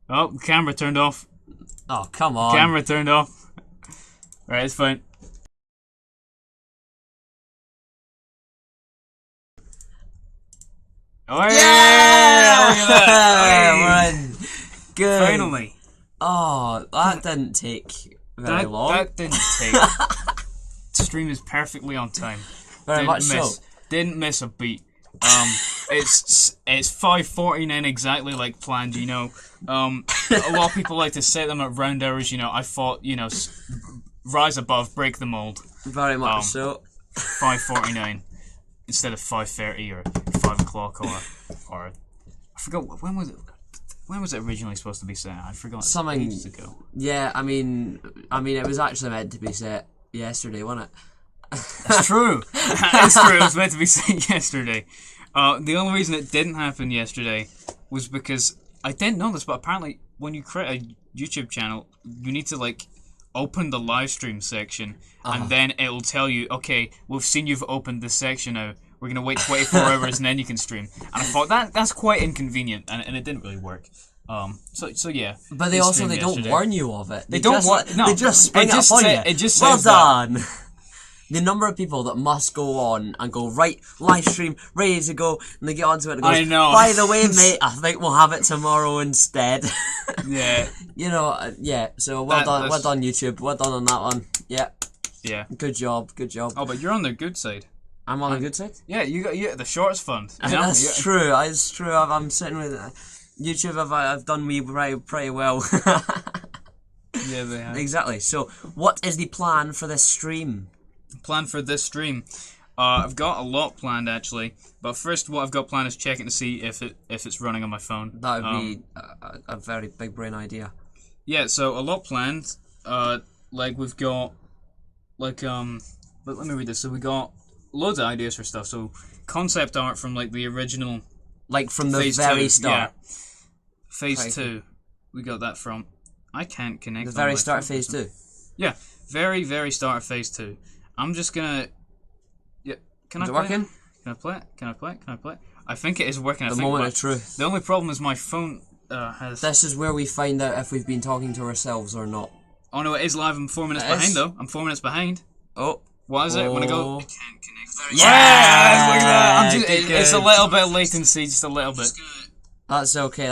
Oh, the camera turned off. Oh, come on. Camera turned off. Right, it's fine. Oh, Yeah! Look at that! We're in. Good. Finally. Oh, that didn't take very long. That didn't take. Stream is perfectly on time. Very much so. Didn't miss a beat. It's 5:49 exactly like planned. You know, a lot of people like to set them at round hours. You know, I thought, you know, rise above, break the mold. Very much so. 5:49 instead of 5:30 or 5 o'clock or I forgot when was it. When was it originally supposed to be set? I forgot. Something ages ago. Yeah, I mean, it was actually meant to be set yesterday, wasn't it? That's true. It's true. It was meant to be set yesterday. The only reason it didn't happen yesterday was because I didn't know this, but apparently when you create a YouTube channel, you need to like open the live stream section, and then it'll tell you, okay, we've seen you've opened this section now. We're gonna wait 24 hours and then you can stream. And I thought that's quite inconvenient, and it didn't really work. So yeah. But they don't warn you of it. They don't warn. No, they just spring it upon you. It just well says done. The number of people that must go on and go, right, live stream, ready to go, and they get onto it and goes, I know. by the way, mate, I think we'll have it tomorrow instead. Yeah. You know, yeah, so well done YouTube, well done on that one. Yeah. Yeah. Good job. Oh, but you're on the good side. I'm on the good side? Yeah, you got the shorts fund. You know? That's true, it's true. I'm sitting with YouTube, I've done me pretty well. Yeah, they have. Exactly. So, what is the plan for this stream? Plan for this stream? I've got a lot planned actually, but first what I've got planned is checking to see if it's running on my phone. That would be a very big brain idea. Yeah, so a lot planned. Like we've got but let me read this. So we got loads of ideas for stuff. So concept art from like the original, like from the phase very 2, start. Yeah. Phase 2. We got that from. I can't connect. The very start of phase 2. Yeah, very very start of phase 2. I'm just gonna. Yeah, Is it working? Can I play it? Can I play it? I think it is working. The moment of truth. The only problem is my phone has. This is where we find out if we've been talking to ourselves or not. Oh no, it is live. I'm 4 minutes behind though. I'm 4 minutes behind. Oh. What is it? When I go. It can't connect. Yeah! Look at that. It's a little bit of latency, just a little bit. That's okay.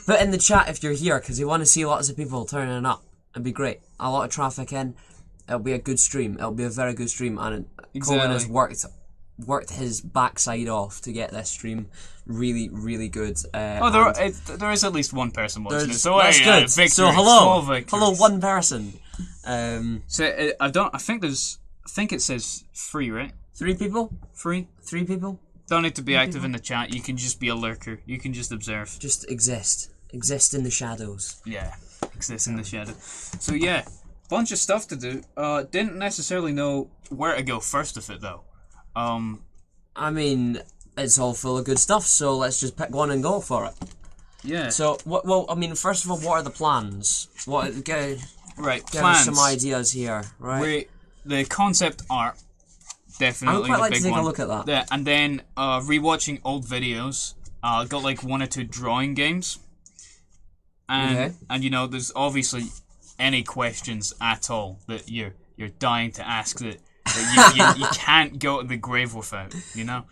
Put in the chat if you're here, because we want to see lots of people turning up. It'd be great. A lot of traffic in. It'll be a good stream. It'll be a very good stream, and Colin has worked his backside off to get this stream really, really good. There is at least one person watching it, so that's good. Victory, so hello, one person. So I think it says free, right? 3 people. Free. 3 people. Don't need to be active in the chat. You can just be a lurker. You can just observe. Just exist in the shadows. Yeah, exist in the shadow. So yeah. Bunch of stuff to do. Didn't necessarily know where to go first with it though. I mean, it's all full of good stuff, so let's just pick one and go for it. Yeah. So, first of all, what are the plans? Right, give plans. us some ideas here, right? The concept art, definitely. I would quite like to take one. a look at that. Yeah, and then rewatching old videos. Got like 1 or 2 drawing games. And you know, there's obviously any questions at all that you're dying to ask that you can't go to the grave without, you know?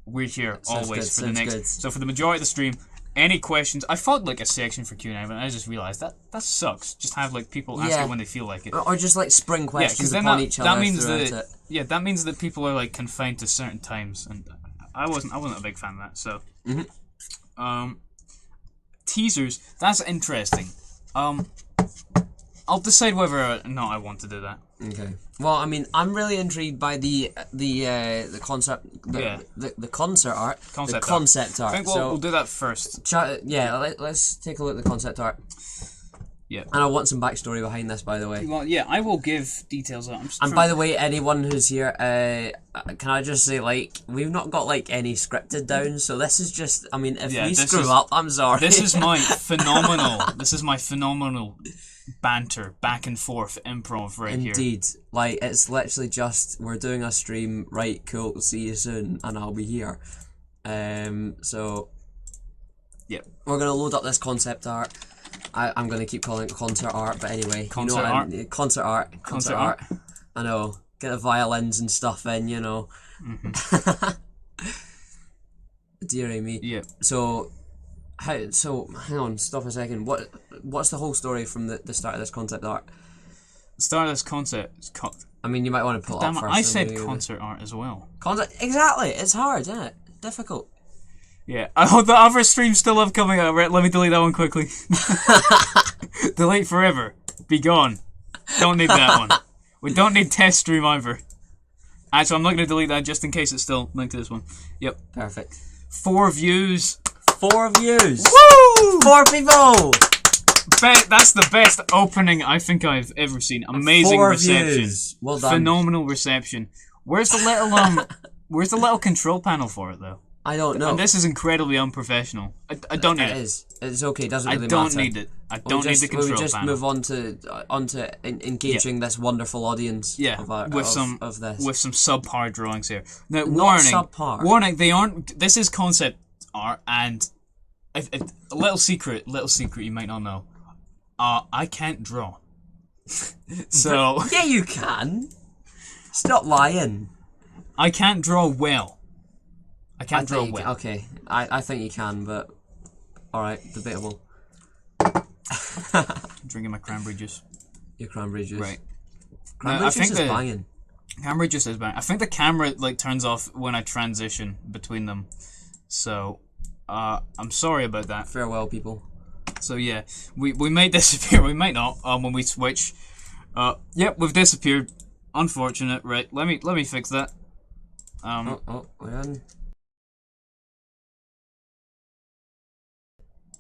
We're here always for the next. Good. So for the majority of the stream, any questions? I thought like a section for Q&A, but I just realised that sucks. Just have like people ask it when they feel like it, or just like spring questions upon each other. That means that means that people are like confined to certain times, and I wasn't a big fan of that. So, teasers. That's interesting. I'll decide whether or not I want to do that. Okay. Well, I mean, I'm really intrigued by the concept, the concert art, concept art. I think we'll do that first. Let's take a look at the concept art. Yeah. And I want some backstory behind this, by the way. Well, yeah, I will give details on it. And by the way, anyone who's here, can I just say, like, we've not got, like, any scripted down, so this is just, I mean, if we screw up, I'm sorry. This is my phenomenal banter, back and forth improv here. Indeed. Like, it's literally just, we're doing a stream, right, cool, see you soon, and I'll be here. So... Yep. We're gonna load up this concept art. I'm gonna keep calling it concert art, but anyway, Concert you know art. Concert art. Concert art. I know. Get the violins and stuff in, you know. Dearie me. Yeah. So hang on, stop a second. What's the whole story from the start of this concept art? The start of this concept. I mean, you might want to pull it Damn up it! first. I said concert art as well. Exactly. It's hard, isn't it? Difficult. Yeah. Oh, the other stream's still upcoming. Right, let me delete that one quickly. Delete forever. Be gone. Don't need that one. We don't need test stream either. Actually, I'm not going to delete that just in case it's still linked to this one. Yep. Perfect. 4 views. 4 views. Woo! 4 people. That's the best opening I think I've ever seen. Amazing 4 reception. views. Well done. Phenomenal reception. Where's the little control panel for it though? I don't know. And this is incredibly unprofessional. I don't need it. It is. It's okay. It doesn't really matter. I don't need it. I don't need the control panel. We'll just move on to engaging this wonderful audience. Yeah, of with some subpar drawings here. Now, Not subpar. Warning. They aren't. This is concept art, and a little secret you might not know. I can't draw. So yeah, you can. Stop lying. I can't draw well. I can't draw well. Okay, I think you can, but alright, debatable. Drinking my cranberry juice. Your cranberry juice. Right. Cranberry juice is banging. Cranberry juice is banging. I think the camera turns off when I transition between them. So, I'm sorry about that. Farewell, people. So yeah, we may disappear. We might not. When we switch. Yep, we've disappeared. Unfortunate. Right. Let me fix that. We're in.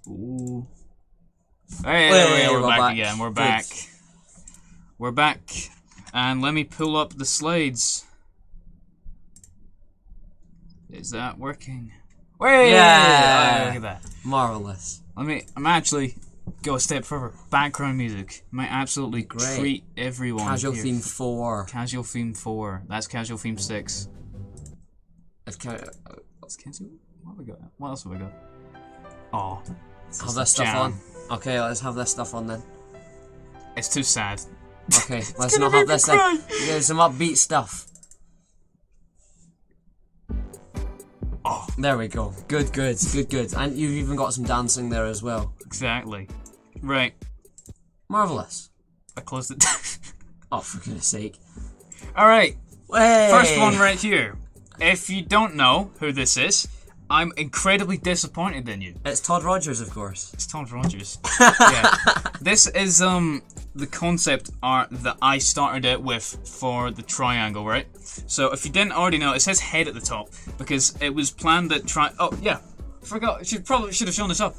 Ooh. Hey, we're back again. We're back. We're back. And let me pull up the slides. Is that working? Wait! Yeah! Look at that. Marvelous. I'm actually go a step further. Background music might absolutely treat everyone. Casual here. theme 4. Casual theme 4. That's casual theme 6. It's casual. What have we got? What else have we got? Oh. Have this stuff on. Okay, let's have this stuff on then. It's too sad. Okay, let's not have this then. There's some upbeat stuff. Oh. There we go. Good. And you've even got some dancing there as well. Exactly. Right. Marvellous. I closed it. Oh, for goodness sake. Alright. Hey. First one right here. If you don't know who this is, I'm incredibly disappointed in you. It's Todd Rogers, of course. It's Todd Rogers. Yeah. This is the concept art that I started out with for the triangle, right? So if you didn't already know, it says head at the top because it was planned that oh yeah, forgot. Should have shown this up.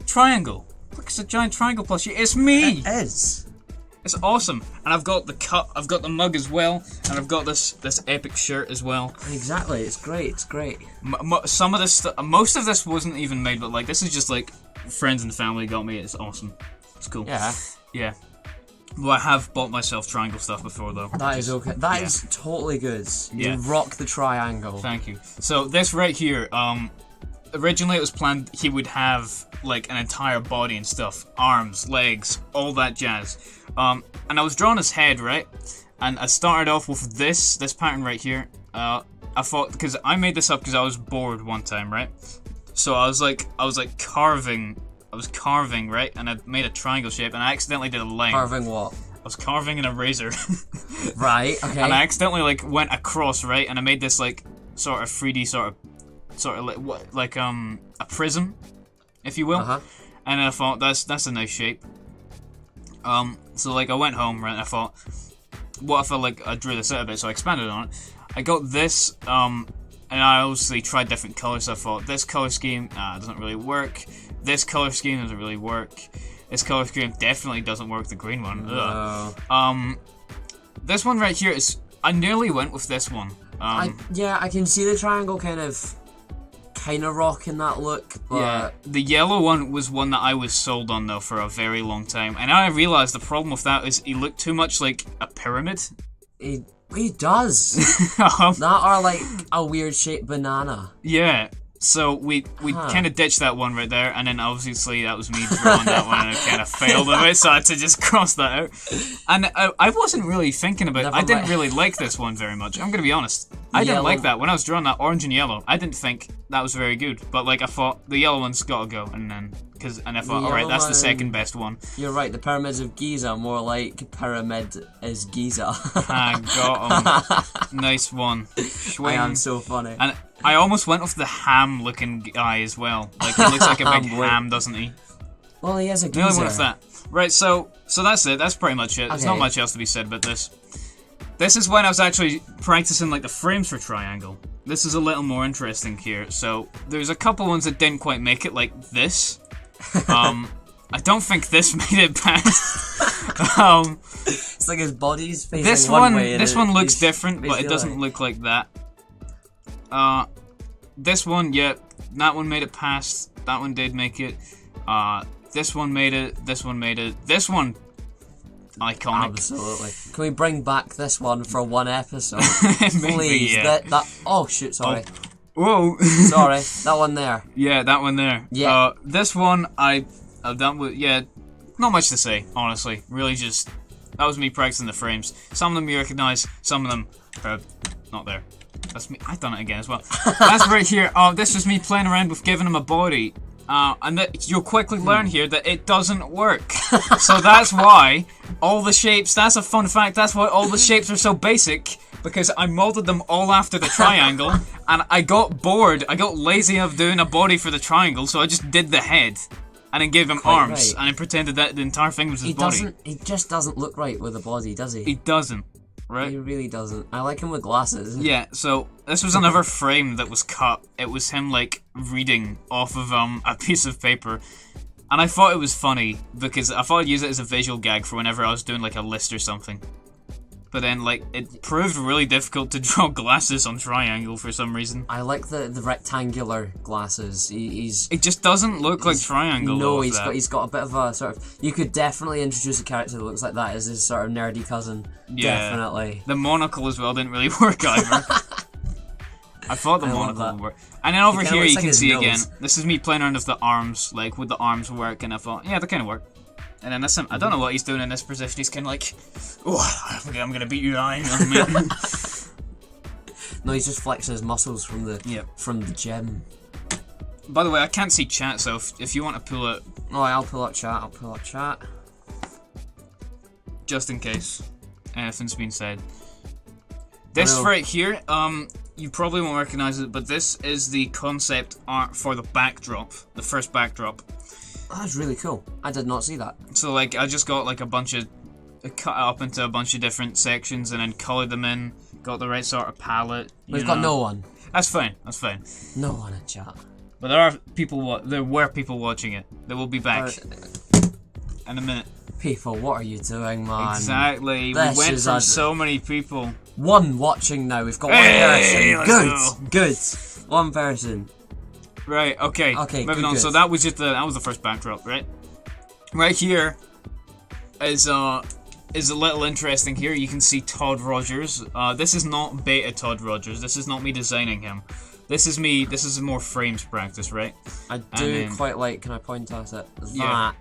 Triangle. Look, it's a giant triangle plushie. It's me. It is. It's awesome, and I've got the cup, I've got the mug as well, and I've got this epic shirt as well. Exactly, it's great. Some of this, most of this wasn't even made, but like this is just like friends and family got me. It's awesome. It's cool. Yeah. Yeah. Well, I have bought myself triangle stuff before though. That is okay. That is totally good. You rock the triangle. Thank you. So this right here, originally it was planned he would have like an entire body and stuff, arms, legs, all that jazz. And I was drawing his head, right? And I started off with this pattern right here. I thought, because I made this up because I was bored one time, right? So I was carving, right? And I made a triangle shape, and I accidentally did a line. Carving what? I was carving an eraser. Right, okay. And I accidentally like went across, right? And I made this like sort of 3D sort of like a prism, if you will. And I thought that's a nice shape. So like I went home, right, and I thought, what if I drew this out a bit, so I expanded on it. I got this, and I obviously tried different colours, so I thought, this colour scheme, doesn't really work. This colour scheme doesn't really work. This colour scheme definitely doesn't work, the green one. No. This one right here I nearly went with this one. Yeah, I can see the triangle kind of rocking that look, but... Yeah, the yellow one was one that I was sold on, though, for a very long time. And I realised the problem with that is he looked too much like a pyramid. He does. That are like a weird shaped banana. Yeah. So we kind of ditched that one right there, and then obviously that was me drawing that one, and I kind of failed a bit, so I had to just cross that out. And I wasn't really thinking about it. I didn't really like this one very much. I'm gonna be honest. I didn't like that when I was drawing that orange and yellow. I didn't think that was very good. But like I thought the yellow one's gotta go, and I thought, all right, that's the second best one. You're right. The pyramids of Giza are more like pyramid is Giza. I got him. Nice one. I am so funny. And I almost went off the ham-looking guy as well. Like he looks like a big ham, doesn't he? Well, he has a Giza. Nearly went off that. Right. So that's it. That's pretty much it. There's not much else to be said about this. This is when I was actually practicing like the frames for triangle. This is a little more interesting here. So there's a couple ones that didn't quite make it, like this. I don't think this made it past. It's like his body's facing one way. This one looks different, but it doesn't look like that. This one, yeah, that one made it past. That one did make it. This one made it. This one made it. This one, iconic. Absolutely. Can we bring back this one for one episode? Maybe, please. Yeah. Oh shoot! Sorry. Oh. Whoa. Sorry, that one there. Yeah, that one there. Yeah. This one, not much to say, honestly. Really just, that was me practicing the frames. Some of them you recognize, some of them are not there. That's me. I've done it again as well. That's right here. This was me playing around with giving him a body. And that you'll quickly learn here that it doesn't work. So that's why all the shapes, that's a fun fact, that's why all the shapes are so basic. Because I molded them all after the triangle, and I got bored. I got lazy of doing a body for the triangle, so I just did the head, and then gave him arms, and I pretended that the entire thing was his body. He just doesn't look right with a body, does he? He doesn't, right? He really doesn't. I like him with glasses. Yeah, so this was another frame that was cut. It was him, like, reading off of a piece of paper. And I thought it was funny, because I thought I'd use it as a visual gag for whenever I was doing, like, a list or something. But then, like, it proved really difficult to draw glasses on triangle for some reason. I like the rectangular glasses. It just doesn't look like triangle. No, he's got a bit of a sort of. You could definitely introduce a character that looks like that as his sort of nerdy cousin. Yeah, definitely. The monocle as well didn't really work either. I thought the monocle would work. And then over here you can see again. This is me playing around with the arms, like would the arms work? And I thought, yeah, they kind of work. And then that's him. I don't know what he's doing in this position. He's kind of like, oh, I'm gonna beat you down. No, he's just flexing his muscles from the gym. By the way, I can't see chat, so if you want to pull it... Oh, I'll pull up chat. Just in case anything's been said. This right here, you probably won't recognize it, but this is the concept art for the backdrop, the first backdrop. Oh, that's really cool. I did not see that. So, like, I just got, like, a bunch of... cut it up into a bunch of different sections and then coloured them in. Got the right sort of palette. We've got no one. That's fine. No one in chat. But there were people watching it. They will be back in a minute. People, what are you doing, man? Exactly. We went from so many people. One watching now. We've got one person. Good. One person. Right, okay. Moving on. Good. So that was the first backdrop, right? Right here is a little interesting here. You can see Todd Rogers. This is not beta Todd Rogers. This is not me designing him. This is more frames practice, right? I do quite like, can I point at it?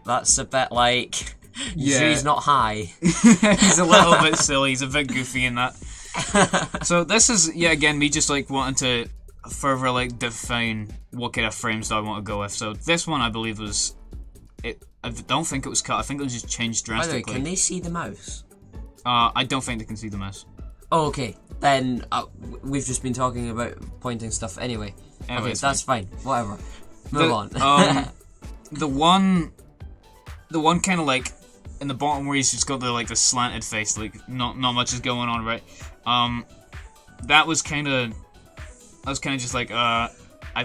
That's a bit like, he's not high. He's a little bit silly, he's a bit goofy in that. So this is, again, me just like wanting to further like define what kind of frames do I want to go with. So this one I believe was, I don't think it was cut, I think it was just changed drastically. By the way, can they see the mouse? I don't think they can see the mouse. Oh, okay. Then we've just been talking about pointing stuff anyway. Okay, that's fine. Whatever. Move on. The one kind of like in the bottom where he's just got the slanted face, like not much is going on, right? That was kind of just like I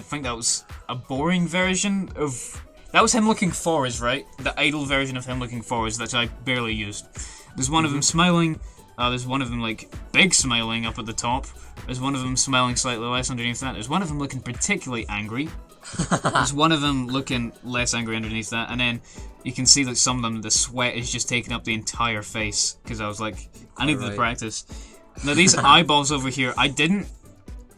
think that was a boring version of. That was him looking forwards, right? The idle version of him looking forwards that I barely used. There's one of him smiling. There's one of them like big smiling up at the top. There's one of them smiling slightly less underneath that. There's one of them looking particularly angry. There's one of them looking less angry underneath that. And then you can see that some of them, the sweat is just taking up the entire face. Because I was like, I needed to practice. Now these eyeballs over here, I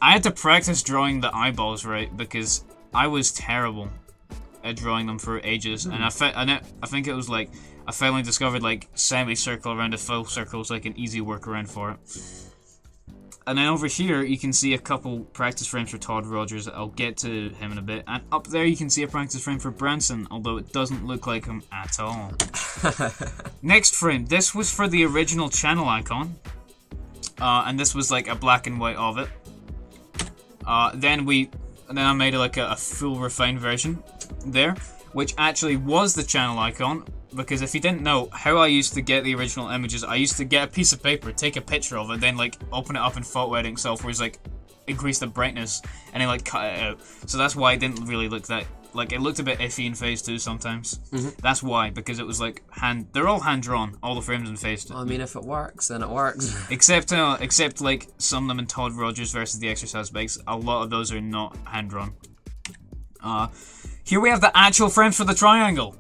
had to practice drawing the eyeballs right. Because I was terrible at drawing them for ages, and I think it was like I finally discovered like semicircle around a full circle was like an easy workaround for it. And then over here you can see a couple practice frames for Todd Rogers. I'll get to him in a bit. And up there you can see a practice frame for Branson, although it doesn't look like him at all. Next frame. This was for the original channel icon. And this was like a black and white of it. Then I made like a full refined version there, which actually was the channel icon. Because if you didn't know, how I used to get the original images, I used to get a piece of paper, take a picture of it, then like open it up in photo editing software, like increase the brightness, and then like cut it out. So that's why it didn't really look that, like it looked a bit iffy in Phase 2 sometimes. That's why, because it was like they're all hand drawn, all the frames in Phase 2. I mean, if it works, then it works. Except like some of them in Todd Rogers versus the Exercise Bikes, a lot of those are not hand drawn. Here we have the actual frames for the triangle.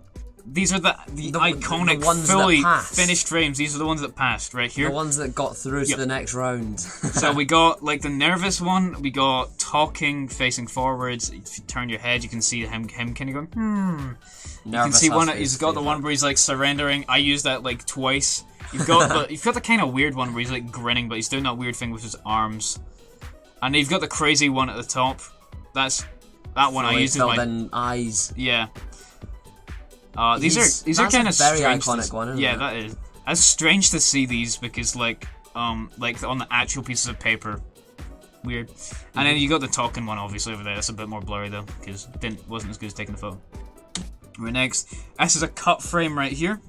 These are the iconic, fully finished frames. These are the ones that passed, right here. The ones that got through to the next round. So we got, like, the nervous one. We got talking, facing forwards. If you turn your head, you can see him kind of going, You can see one. He's got the one where he's, like, surrendering. I used that, like, twice. You've got the kind of weird one where he's, like, grinning, but he's doing that weird thing with his arms. And you've got the crazy one at the top. That one I used as my eyes. Yeah. These are kind of very strange. Iconic one, isn't it? Yeah, that is. It's strange to see these because like on the actual pieces of paper, weird. And then you got the talking one obviously over there. That's a bit more blurry though because it wasn't as good as taking the photo. Right next, this is a cut frame right here.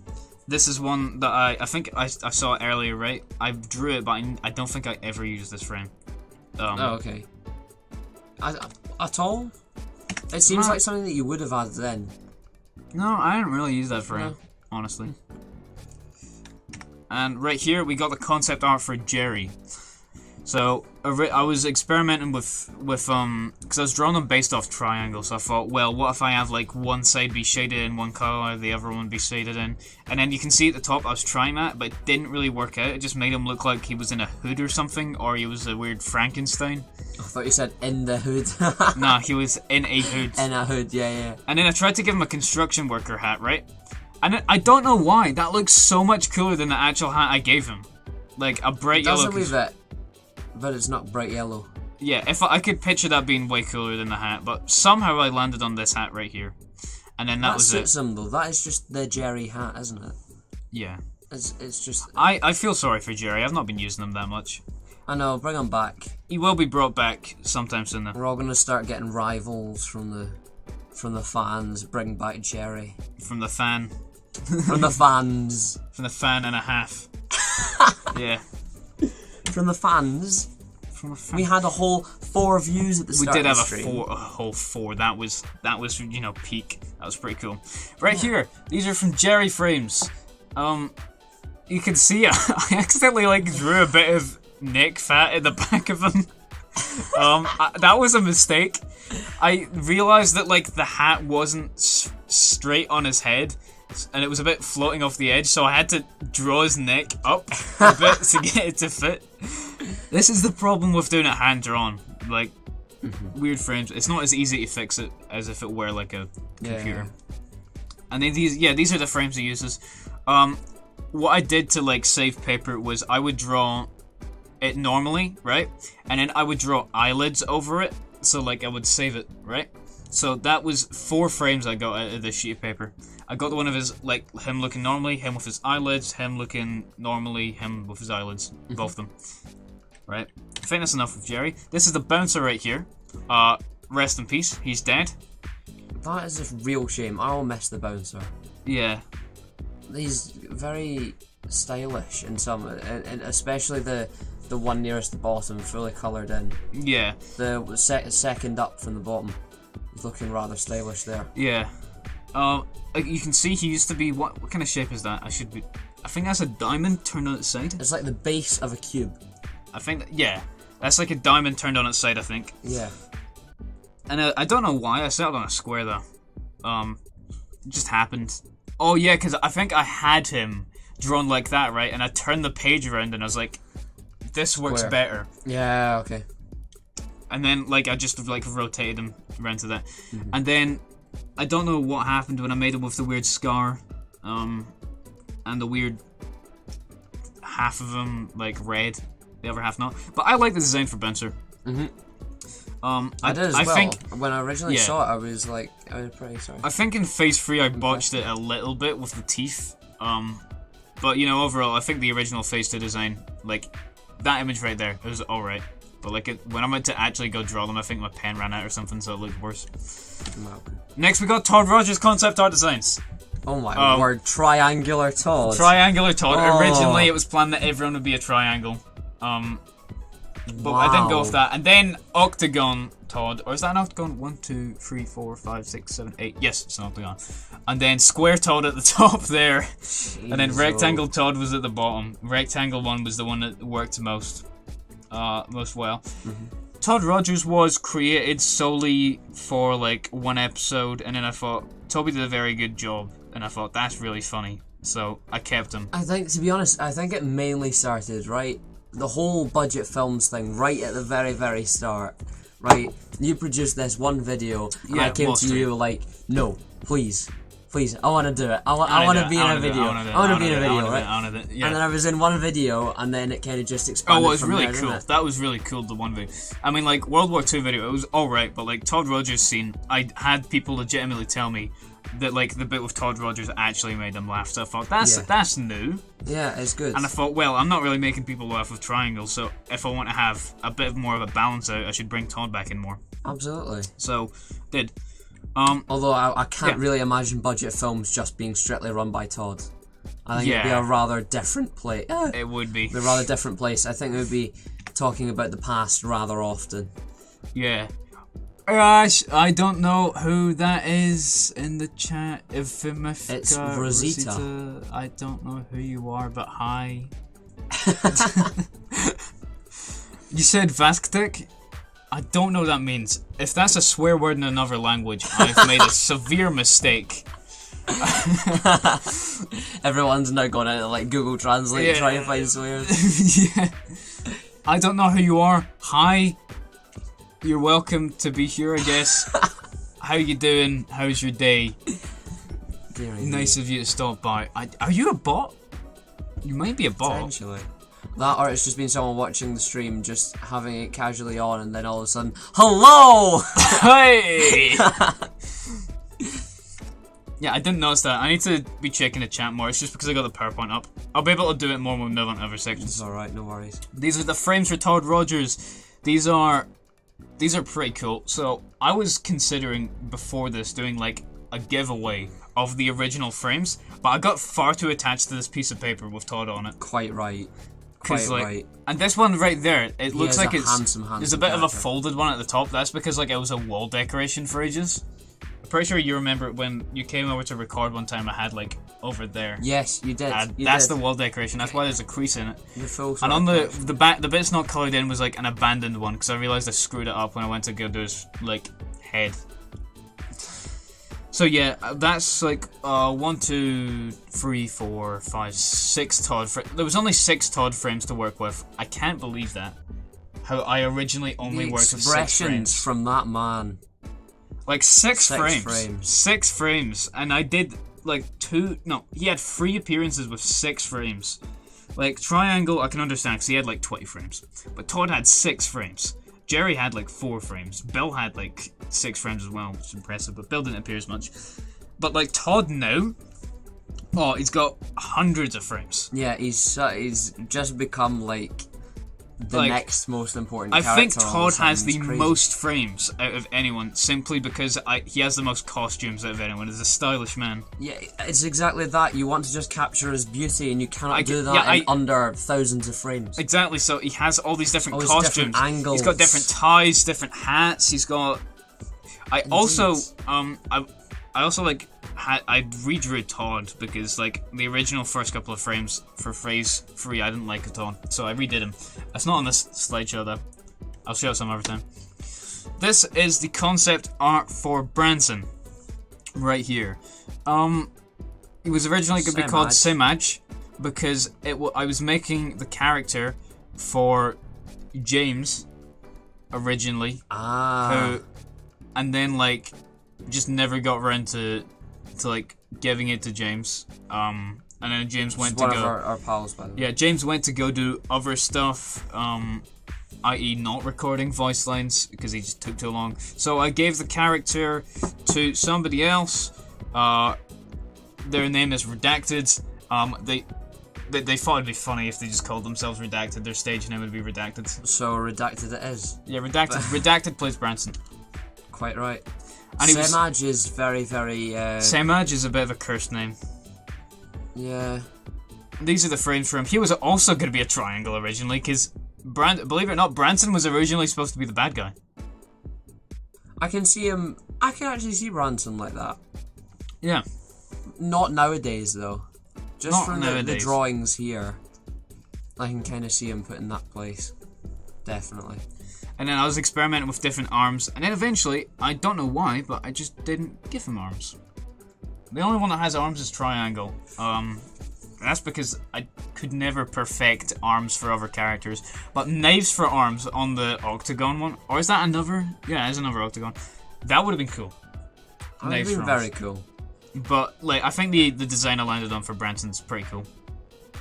This is one that I think I saw it earlier, right? I drew it, but I don't think I ever used this frame. Oh, okay. At all? It seems like something that you would have added then. No, I didn't really use that frame, honestly. And right here, we got the concept art for Jerry. So, I was experimenting with because I was drawing them based off triangles, so I thought, well, what if I have, like, one side be shaded in one color, the other one be shaded in, and then you can see at the top, I was trying that, but it didn't really work out, it just made him look like he was in a hood or something, or he was a weird Frankenstein. I thought you said in the hood. Nah, he was in a hood. In a hood, yeah. And then I tried to give him a construction worker hat, right? And I don't know why, that looks so much cooler than the actual hat I gave him. Like, a bright yellow... Doesn't leave it. But it's not bright yellow. Yeah, if I could picture that being way cooler than the hat, but somehow I landed on this hat right here. And then that was it. That suits him though, that is just the Jerry hat, isn't it? Yeah. It's just... I feel sorry for Jerry, I've not been using him that much. I know, bring him back. He will be brought back sometime soon though. We're all gonna start getting rivals from the fans, bring back Jerry. From the fan. From the fans. From the fan and a half. Yeah. From the fans. We had a whole 4 views at the start. We did have a whole 4. That was peak. That was pretty cool. Right here, these are from Jerry frames. You can see I accidentally like drew a bit of neck fat at the back of them. That was a mistake. I realized that like the hat wasn't straight on his head. And it was a bit floating off the edge, so I had to draw his neck up a bit to get it to fit. This is the problem with doing it hand-drawn. Like, weird frames. It's not as easy to fix it as if it were like a computer. Yeah. And then these are the frames he uses. What I did to like save paper was I would draw it normally, right? And then I would draw eyelids over it, so like I would save it, right? So that was 4 frames I got out of this sheet of paper. I got the one of his, like, him looking normally, him with his eyelids, him looking normally, him with his eyelids. Both of them. Right? I think that's enough with Jerry. This is the bouncer right here. Rest in peace. He's dead. That is a real shame. I'll miss the bouncer. Yeah. He's very stylish in some, and especially the one nearest the bottom, fully coloured in. Yeah. The second up from the bottom. He's looking rather stylish there. Yeah. You can see he used to be... What kind of shape is that? I think that's a diamond turned on its side. It's like the base of a cube. I think... Yeah. That's like a diamond turned on its side, I think. Yeah. And I don't know why. I settled on a square, though. It just happened. Oh, yeah, because I think I had him drawn like that, right? And I turned the page around and I was like, this works better. Yeah, okay. and then like I just like rotated them around to that, and then I don't know what happened when I made him with the weird scar, and the weird half of him like red, the other half not. But I like the design for Bouncer. I did as well. Think, when I originally saw it, I was pretty sorry. I think in Phase 3 I botched it a little bit with the teeth. But you know, overall, I think the original Phase 2 design, like that image right there, it was alright. But like when I went to actually go draw them, I think my pen ran out or something, so it looked worse. Next, we got Todd Rogers concept art designs. Oh my word, triangular Todd. Triangular Todd. Originally, it was planned that everyone would be a triangle. But I didn't go with that. And then Octagon Todd, or is that an octagon? 1, 2, 3, 4, 5, 6, 7, 8. Yes, it's an octagon. And then Square Todd at the top there. Jeez, and then Rectangle Todd was at the bottom. Rectangle one was the one that worked most well. Todd Rogers was created solely for like one episode, and then I thought Toby did a very good job, and I thought that's really funny, so I kept him. I think, to be honest, I think it mainly started right. The whole budget films thing right at the very, very start, right? You produced this one video, and I came to you like, no, please, I want to do it. I want to be in a video. I want to be in a video, right? And then I was in one video, and then it kind of just expanded. Oh, it was really cool. That was really cool, the one video. I mean, like, World War II video, it was alright, but, like, Todd Rogers scene, I had people legitimately tell me that, like, the bit with Todd Rogers actually made them laugh, so I thought, that's new. Yeah, it's good. And I thought, well, I'm not really making people laugh with triangles, so if I want to have a bit more of a balance out, I should bring Todd back in more. Absolutely. So, did. Although I can't really imagine budget films just being strictly run by Todd. I think it'd be a rather different place. It would be. A rather different place. I think it would be talking about the past rather often. Yeah. Gosh, I don't know who that is in the chat. It's Rosita. I don't know who you are, but hi. You said Vasktik? I don't know what that means. If that's a swear word in another language, I've made a severe mistake. Everyone's now gone into like Google Translate trying to find swears. Yeah. I don't know who you are. Hi. You're welcome to be here, I guess. How you doing? How's your day? Nice of you to stop by. Are you a bot? You might be a bot. Potentially. That, or it's just been someone watching the stream, just having it casually on, and then all of a sudden, hello! Hey! Yeah, I didn't notice that. I need to be checking the chat more. It's just because I got the PowerPoint up. I'll be able to do it more when we move on to other sections. It's alright, no worries. These are the frames for Todd Rogers. These are pretty cool. So, I was considering, before this, doing like a giveaway of the original frames, but I got far too attached to this piece of paper with Todd on it. Quite right. Quite right. And this one right there, it looks like it's handsome there's a bit of a folded one at the top. That's because like it was a wall decoration for ages. I'm pretty sure you remember when you came over to record one time. I had like over there. Yes, you did. That's the wall decoration. That's why there's a crease in it. You're full. And on the back, the bit's not coloured in was like an abandoned one because I realised I screwed it up when I went to go do his like head. So yeah, that's like 1, 2, 3, 4, 5, 6 Todd. There was only 6 Todd frames to work with. I can't believe that. How I originally only worked with 6 frames from that man. Like 6 frames. 6 frames, and I did like 2. No, he had 3 appearances with 6 frames. Like Triangle, I can understand because he had like 20 frames, but Todd had 6 frames. Jerry had like 4 frames. Bill had like 6 frames as well, which is impressive, but Bill didn't appear as much. But like Todd now, he's got hundreds of frames. Yeah, he's just become like the next most important character. I think Todd has the most frames out of anyone, simply because he has the most costumes out of anyone. He's a stylish man. Yeah, it's exactly that. You want to just capture his beauty, and you cannot do that in under thousands of frames. Exactly. So he has all these different costumes. Different angles. He's got different ties, different hats. He's got. I also I redrew Todd because like the original first couple of frames for Phase 3 I didn't like at all, so I redid him. It's not on this slideshow though. I'll show it some other time. This is the concept art for Branson, right here. It was originally going to be called Simaj because I was making the character for James, originally. Ah. And then like just never got around to like giving it to James. And then James went to go. Our pals, by the way. Yeah, James went to go do other stuff. I.e. not recording voice lines because he just took too long. So I gave the character to somebody else. Their name is Redacted. They thought it'd be funny if they just called themselves Redacted. Their stage name would be Redacted. So Redacted it is. Yeah, Redacted. Redacted plays Branson. Quite right. And Semaj is very, very... Semaj is a bit of a cursed name. Yeah. These are the frames for him. He was also going to be a triangle originally, because, believe it or not, Branson was originally supposed to be the bad guy. I can see him... I can actually see Branson like that. Yeah. Not nowadays, though. Just Not from the nowadays. drawings here, I can kind of see him put in that place. Definitely. And then I was experimenting with different arms, and then eventually, I don't know why, but I just didn't give him arms. The only one that has arms is Triangle. That's because I could never perfect arms for other characters. But knives for arms on the Octagon one, or is that another? Yeah, it's another Octagon. That would have been cool. That would have been very cool. But like, I think the design I landed on for Branson's pretty cool.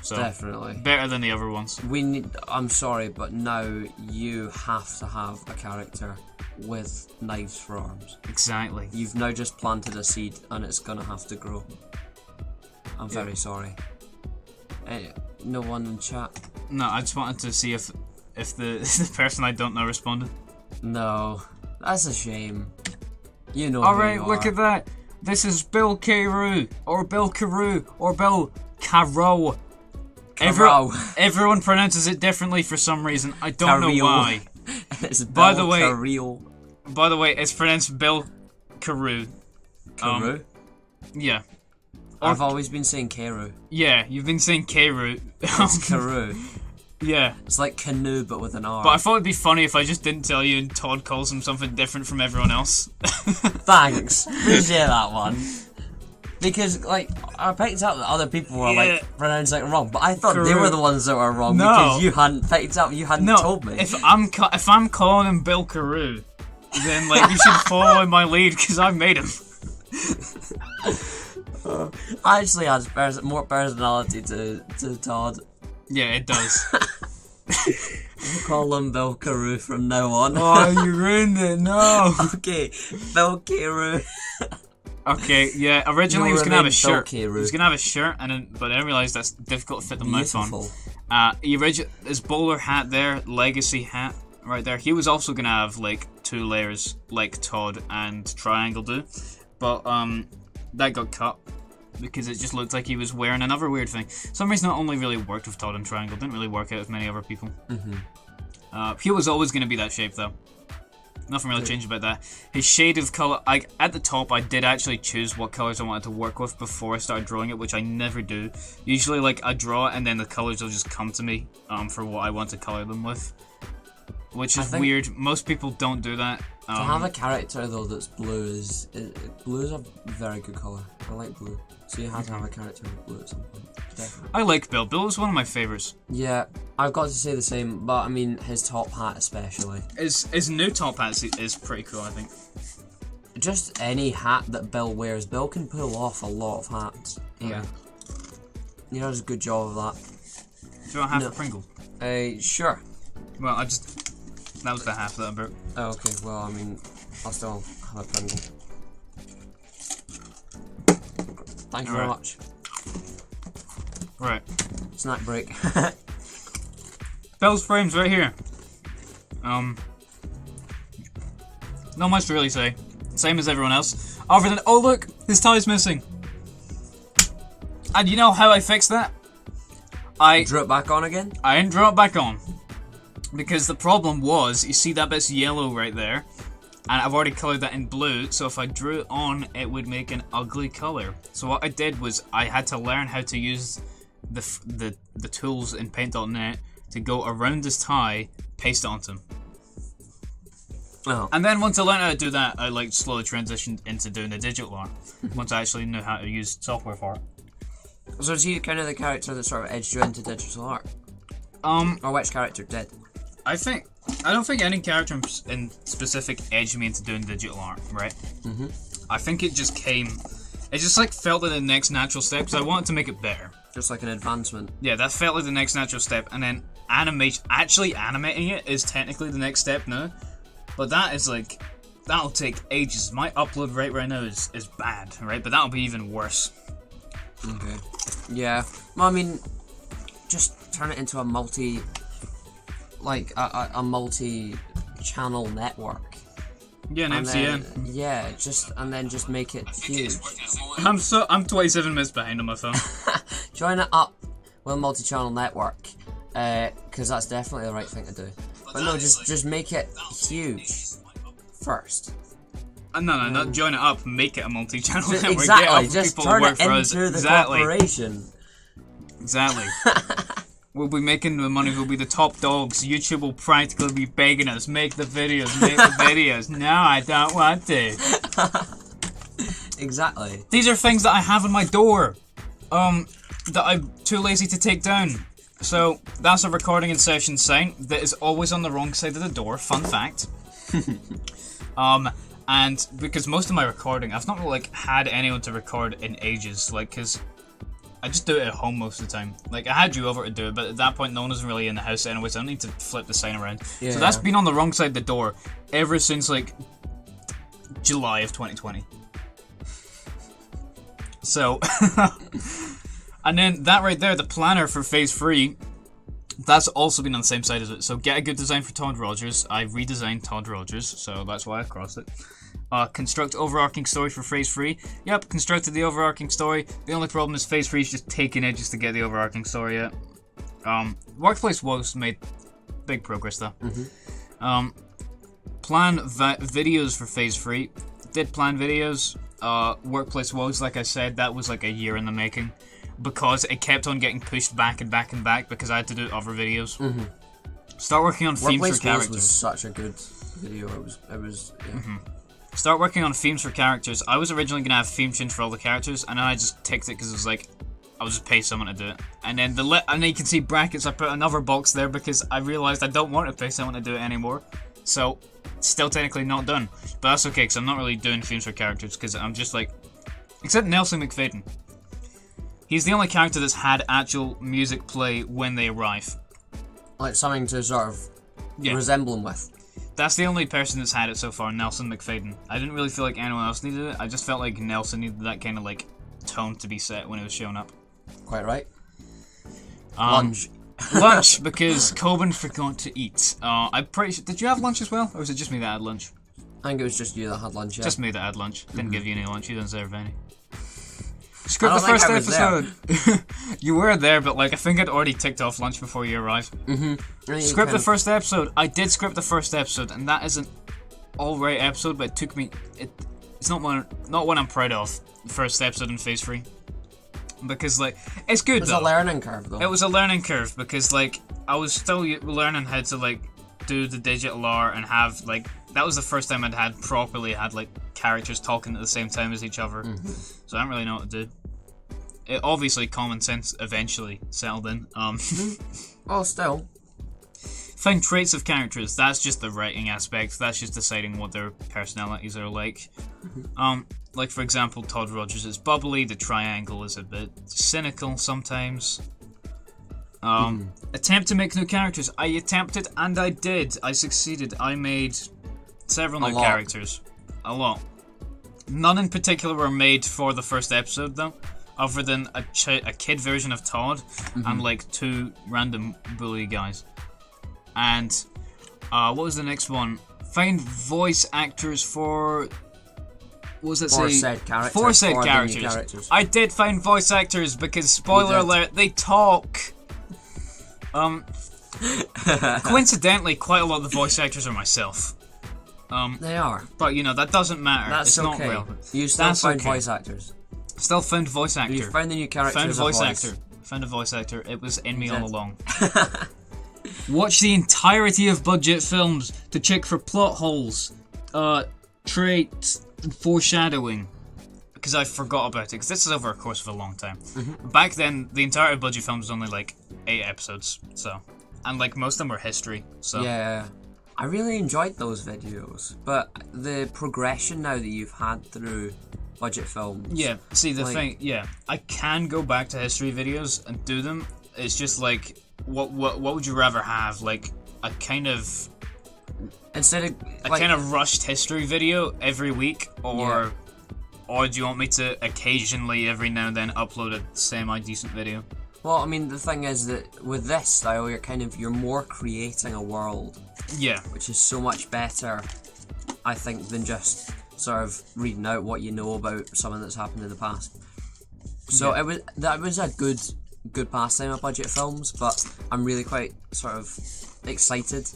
So definitely better than the other ones. We need. I'm sorry, but now you have to have a character with knives for arms. Exactly. You've now just planted a seed, and it's gonna have to grow. I'm very sorry. No one in chat. No, I just wanted to see if the the person I don't know responded. No, that's a shame. You know. Alright, look at that. This is Bill Carew, or Bill Carew, or Bill Caro. Everyone pronounces it differently for some reason. I don't know why. It's by Bill the way, Carew. By the way, it's pronounced Bill Carew. Carew? Yeah. I've always been saying Carew. Yeah, you've been saying Carew. It's Carew. Yeah. It's like canoe, but with an R. But I thought it'd be funny if I just didn't tell you and Todd calls him something different from everyone else. Thanks. Appreciate that one. Because, like, I picked up that other people were, like, pronouncing it wrong, but I thought they were the ones that were wrong because you hadn't picked up, you hadn't told me. If I'm calling him Bill Carew, then, like, you should follow in my lead because I made him. Actually adds more personality to Todd. Yeah, it does. We'll call him Bill Carew from now on. Oh, you ruined it, no! Okay, Bill Carew. Okay, yeah, originally he was going to have a shirt. He was going to have a shirt, but I realised that's difficult to fit the mouth on. His bowler hat there, legacy hat, right there, he was also going to have, like, 2 layers, like Todd and Triangle do. But, that got cut. Because it just looked like he was wearing another weird thing. For some reason, it only really worked with Todd and Triangle. Didn't really work out with many other people. He was always going to be that shape, though. Nothing really changed about that. His shade of colour... At the top, I did actually choose what colours I wanted to work with before I started drawing it, which I never do. Usually, like, I draw it and then the colours will just come to me for what I want to colour them with. Which is weird. Most people don't do that. To have a character, though, that's blue is... blue is a very good colour. I like blue. So you have to have a character with blue at some point. Definitely. I like Bill. Bill is one of my favourites. Yeah, I've got to say the same, but I mean, his top hat especially. His new top hat is pretty cool, I think. Just any hat that Bill wears. Bill can pull off a lot of hats. Yeah. He does a good job of that. Do you want half a Pringle? Sure. Well, that was the half that I broke. Oh, okay, well, I mean, I'll still have a Pringle. Thank you very much. Right. Snack break. Bill's frame's right here. Not much to really say. Same as everyone else. Other than, oh look, his tie's missing. And you know how I fixed that? I drew it back on again? I didn't draw it back on. Because the problem was, you see that bit's yellow right there? And I've already coloured that in blue, so if I drew it on, it would make an ugly colour. So what I did was, I had to learn how to use the tools in Paint.net to go around his tie, paste it onto him. Oh. And then once I learned how to do that, I like slowly transitioned into doing the digital art. Once I actually knew how to use software for it. So is he kind of the character that sort of edged you into digital art? Or which character did? I don't think any character in specific edged me into doing digital art, right? I think it just like felt like the next natural step, because I wanted to make it better. Just like an advancement. Yeah, that felt like the next natural step, and then actually animating it is technically the next step now, but that is like, that'll take ages. My upload rate right now is bad, right? But that'll be even worse. Okay. Yeah. Well, I mean, just turn it into a multi-channel network. Yeah, an MCN. And then just make it huge. I'm 27 minutes behind on my phone. Join it up with a multi-channel network, because that's definitely the right thing to do. But no, just make it huge first. No, not join it up, make it a multi-channel network. Exactly, just turn it into the corporation. Exactly. We'll be making the money, we'll be the top dogs. YouTube will practically be begging us, make the videos. No, I don't want to. Exactly. These are things that I have on my door, that I'm too lazy to take down. So, that's a recording in session sign that is always on the wrong side of the door, fun fact. And because most of my recording, I've not like had anyone to record in ages, like, cause I just do it at home most of the time. Like, I had you over to do it, but at that point no one was really in the house anyway, so I don't need to flip the sign around. Yeah. So that's been on the wrong side of the door ever since like July of 2020. So, and then that right there, the planner for Phase 3, that's also been on the same side as it. So get a good design for Todd Rogers. I redesigned Todd Rogers, so that's why I crossed it. Construct overarching story for Phase 3. Yep, constructed the overarching story. The only problem is Phase 3 is just taking edges to get the overarching story out. Workplace Woes made big progress though. Plan videos for Phase 3. Did plan videos. Workplace Woes, like I said, that was like a year in the making, because it kept on getting pushed back and back and back because I had to do other videos. Start working on themes for characters. Was such a good video. It was. Yeah. Start working on themes for characters. I was originally gonna have theme tunes for all the characters, and then I just ticked it because it was like, I'll just pay someone to do it. And then and then you can see brackets. I put another box there because I realized I don't want to pay someone to do it anymore. So, still technically not done, but that's okay because I'm not really doing themes for characters because I'm just like, except Nelson McFadden. He's the only character that's had actual music play when they arrive. Like something to sort of resemble him with. That's the only person that's had it so far, Nelson McFadden. I didn't really feel like anyone else needed it. I just felt like Nelson needed that kind of like tone to be set when it was showing up. Quite right. Lunch. Lunch, because Coben forgot to eat. I'm pretty sure. Did you have lunch as well? Or was it just me that had lunch? I think it was just you that had lunch, yeah. Just me that had lunch. Didn't give you any lunch. You didn't deserve any. Script the first episode. You were there, but like I think I'd already ticked off lunch before you arrived. Script the first episode. I did script the first episode, and that is an alright episode, but it took me. It's not one I'm proud of. The first episode in Phase 3, because like it's good. It was a learning curve, though. It was a learning curve because like I was still learning how to like do the digital art and have like. That was the first time I'd properly had like characters talking at the same time as each other, so I don't really know what to do. It obviously common sense eventually settled in. Oh, still. Find traits of characters. That's just the writing aspect. That's just deciding what their personalities are like. Like for example, Todd Rogers is bubbly. The Triangle is a bit cynical sometimes. Attempt to make new characters. I attempted and I did. I succeeded. I made several new characters. A lot. None in particular were made for the first episode though, other than a kid version of Todd and like 2 random bully guys. And what was the next one? Find voice actors for... What was it say? For said characters. I did find voice actors because, spoiler alert, they talk. Coincidentally, quite a lot of the voice actors are myself. They are. But, you know, that doesn't matter. That's it's okay. not relevant. You still find voice actors. Still found voice actor. You found the new character. Found voice actor. Found a voice actor. It was in me all along. Watch the entirety of budget films to check for plot holes, traits, and foreshadowing. Because I forgot about it, because this is over a course of a long time. Back then, the entirety of budget films was only like 8 episodes, so and like most of them were history. So yeah, I really enjoyed those videos, but the progression now that you've had through budget films. Yeah, see the like, thing. Yeah, I can go back to history videos and do them. It's just like, what would you rather have? Like a kind of instead of a like, kind of rushed history video every week, or do you want me to occasionally, every now and then, upload a semi-decent video? well, I mean, the thing is that with this style, you're more creating a world. Yeah. Which is so much better, I think, than just sort of reading out what you know about something that's happened in the past. So that was a good pastime of budget films, but I'm really quite sort of excited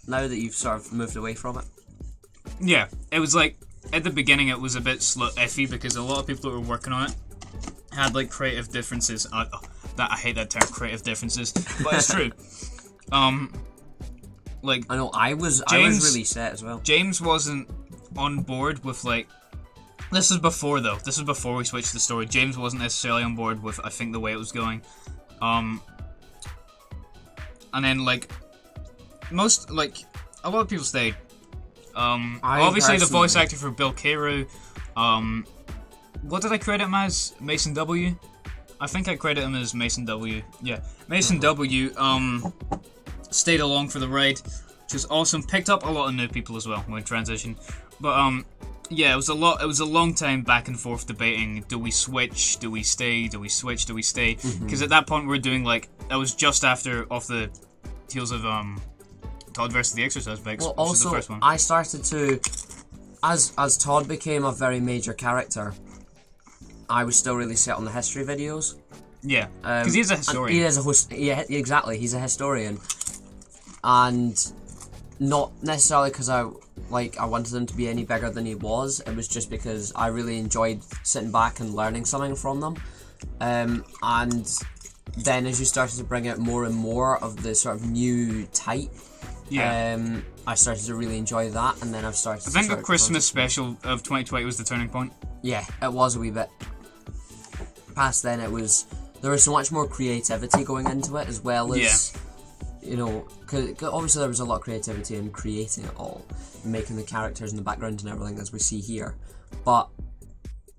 now that you've sort of moved away from it. Yeah, it was like, at the beginning it was a bit iffy because a lot of people that were working on it had like creative differences. I hate that term, creative differences, but it's true. Like, I know I was really set as well. James wasn't on board with like. This is before though. This is before we switched the story. James wasn't necessarily on board with, I think, the way it was going. And then like most, like, a lot of people stayed. Obviously the voice actor for Bill Carew. What did I credit him as? Mason W. I think I credit him as Mason W. Yeah, Mason W. Stayed along for the ride, which was awesome. Picked up a lot of new people as well when transition. But yeah, it was a long time back and forth debating, do we switch, do we stay, do we switch, do we stay? Because at that point we were doing like, that was just off the heels of Todd versus the Exercise Bikes, Well, which also, was the first one. I started to, as Todd became a very major character, I was still really set on the history videos. Yeah, because he's a historian. He is a host. Yeah, exactly. He's a historian, and not necessarily because I wanted him to be any bigger than he was. It was just because I really enjoyed sitting back and learning something from them. And then as you started to bring out more and more of the sort of new type, I started to really enjoy that, and then I've started. I think the Christmas special of 2020 was the turning point. Yeah, it was a wee bit. Past then, there was so much more creativity going into it, as well as, you know, cause obviously there was a lot of creativity in creating it all, making the characters in the background and everything, as we see here. But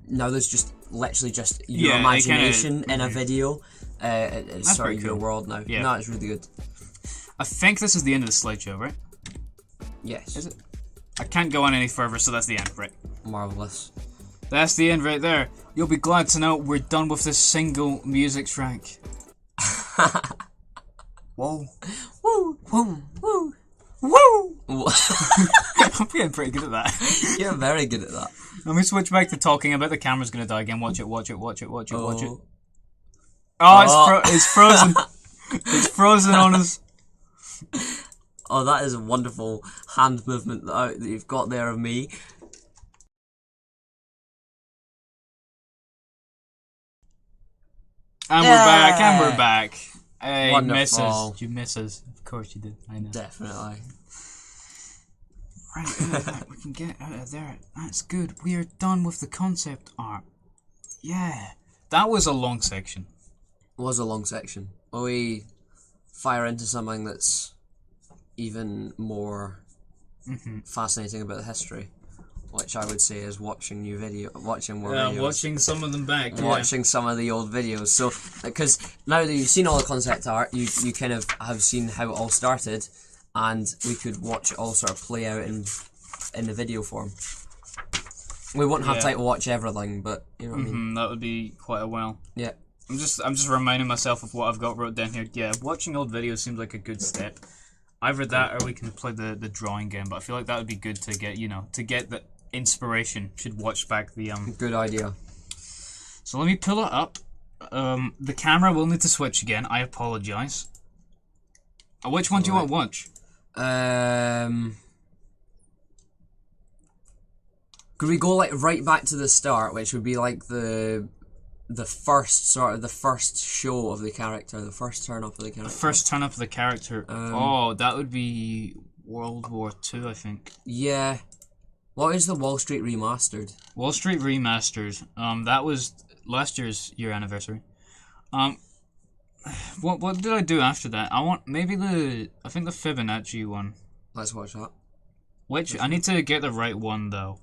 now there's just literally just your imagination in a video. It's sort of your world now. Yeah. No, it's really good. I think this is the end of the slideshow, right? Yes. Is it? I can't go on any further, so that's the end, right? Marvellous. That's the end right there. You'll be glad to know we're done with this single music track. Whoa. Woo! Woo! Woo! Woo! I'm getting pretty good at that. You're very good at that. Let me switch back to talking about the camera's gonna die again. Watch it, watch it, watch it, watch it, watch it. It's frozen. It's frozen on us. Oh, that is a wonderful hand movement that you've got there of me. And we're back. Hey, Wonderful. You miss us. Of course you did. I know. Definitely. Right, we can get out of there. That's good. We are done with the concept art. Yeah. That was a long section. It was a long section. Will we fire into something that's even more fascinating about the history? Which I would say is watching more videos. Watching some of them back. Watching some of the old videos. So, because now that you've seen all the concept art, you kind of have seen how it all started, and we could watch it all sort of play out in the video form. We won't have time to watch everything, but you know what I mean. That would be quite a while. Yeah. I'm just reminding myself of what I've got wrote down here. Yeah, watching old videos seems like a good step. Either that, or we can play the drawing game. But I feel like that would be good to get the inspiration. Should watch back the Good idea. So let me pull it up. The camera will need to switch again. I apologize. Which one do you want to watch? Could we go like right back to the start, which would be like the first show of the character, the first turn up of the character. First turn up of the character. That would be World War II, I think. Yeah. What is the Wall Street Remastered? Wall Street Remastered. That was last year's anniversary. What did I do after that? I think the Fibonacci one. Let's watch that. I need to get the right one though.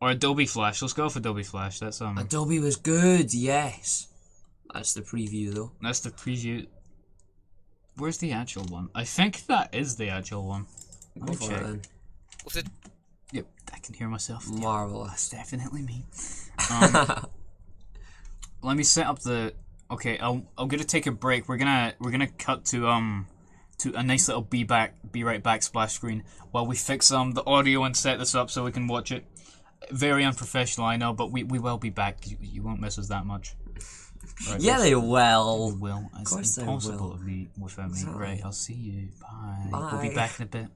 Or Adobe Flash. Let's go with Adobe Flash. That's Adobe was good, yes. That's the preview though. That's the preview. Where's the actual one? I think that is the actual one. Go for it then. Yep, I can hear myself. Marvelous. Yep, definitely me. Let me set up the. Okay, I'm gonna take a break. We're gonna cut to a nice little be right back splash screen while we fix the audio and set this up so we can watch it. Very unprofessional, I know, but we will be back. You won't miss us that much. Right, yeah, they will. They will. It's impossible to be without me. Right, I'll see you. Bye. We'll be back in a bit.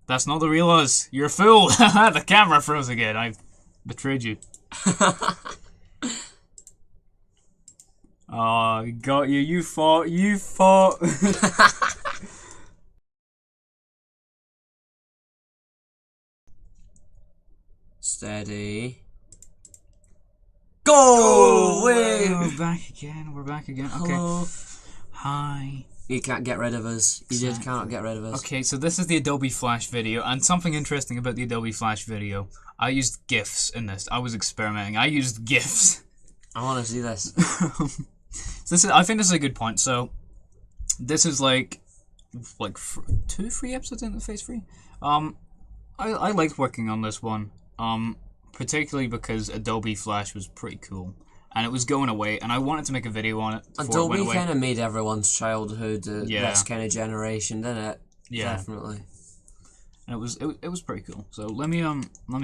That's not the real us. You're a fool. The camera froze again. I betrayed you. Oh, got you. You fought. You fought. Steady. Go! We're back again. We're back again. Okay. Hello. Hi. You can't get rid of us. You just cannot get rid of us. Okay, so this is the Adobe Flash video, and something interesting about the Adobe Flash video. I used GIFs in this. I was experimenting. I used GIFs. I want to see this. So I think this is a good point. So this is like 2 free episodes in the Phase 3. I liked working on this one. Particularly because Adobe Flash was pretty cool. And it was going away, and I wanted to make a video on it. Adobe kind of made everyone's childhood this kind of generation, didn't it? Yeah, definitely. And it was pretty cool. So let me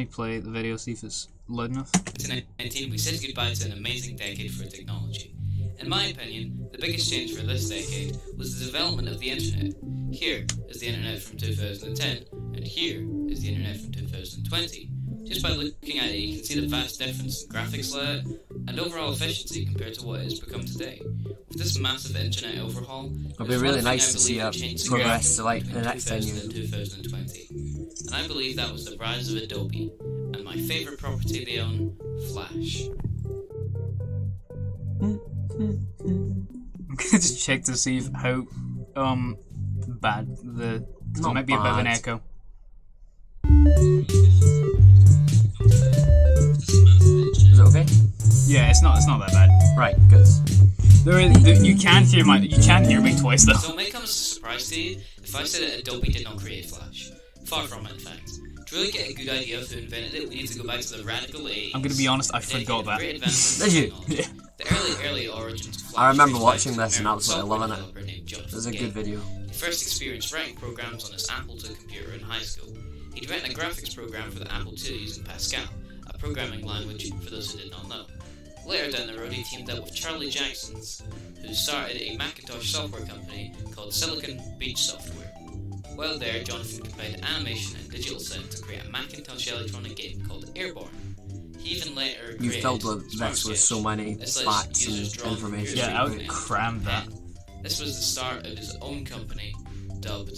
play the video, see if it's loud enough. In 2019, we said goodbye to an amazing decade for technology. In my opinion, the biggest change for this decade was the development of the internet. Here is the internet from 2010, and here is the internet from 2020. Just by looking at it, you can see the vast difference in graphics layout and overall efficiency compared to what it has become today. With this massive internet overhaul, it'll be really nice to see progress to like the next 10 years. 2020. And I believe that was the rise of Adobe, and my favourite property they own, Flash. I'm gonna just check to see how bad there might be a bit of an echo. Is it okay? Yeah, it's not that bad. Right, good. You can hear me twice though. So it may come as a surprise to you if I say that Adobe did not create Flash. Far from it, in fact. To really get a good idea of who invented it, we need to go back to the radical 80s. I'm gonna be honest, I forgot that. Did you? Yeah. The early origins of Flash. I remember watching this and absolutely loving it. It was a good video. He first experienced writing programs on his Apple II computer in high school. He'd written a graphics program for the Apple II using Pascal, a programming language for those who did not know. Later down the road, he teamed up with Charlie Jackson's, who started a Macintosh software company called Silicon Beach Software. While there, Jonathan combined animation and digital sound to create a Macintosh electronic game called Airborne. He even later You filled this with so many facts and information. Yeah, I would cram that. This was the start of his own company, dubbed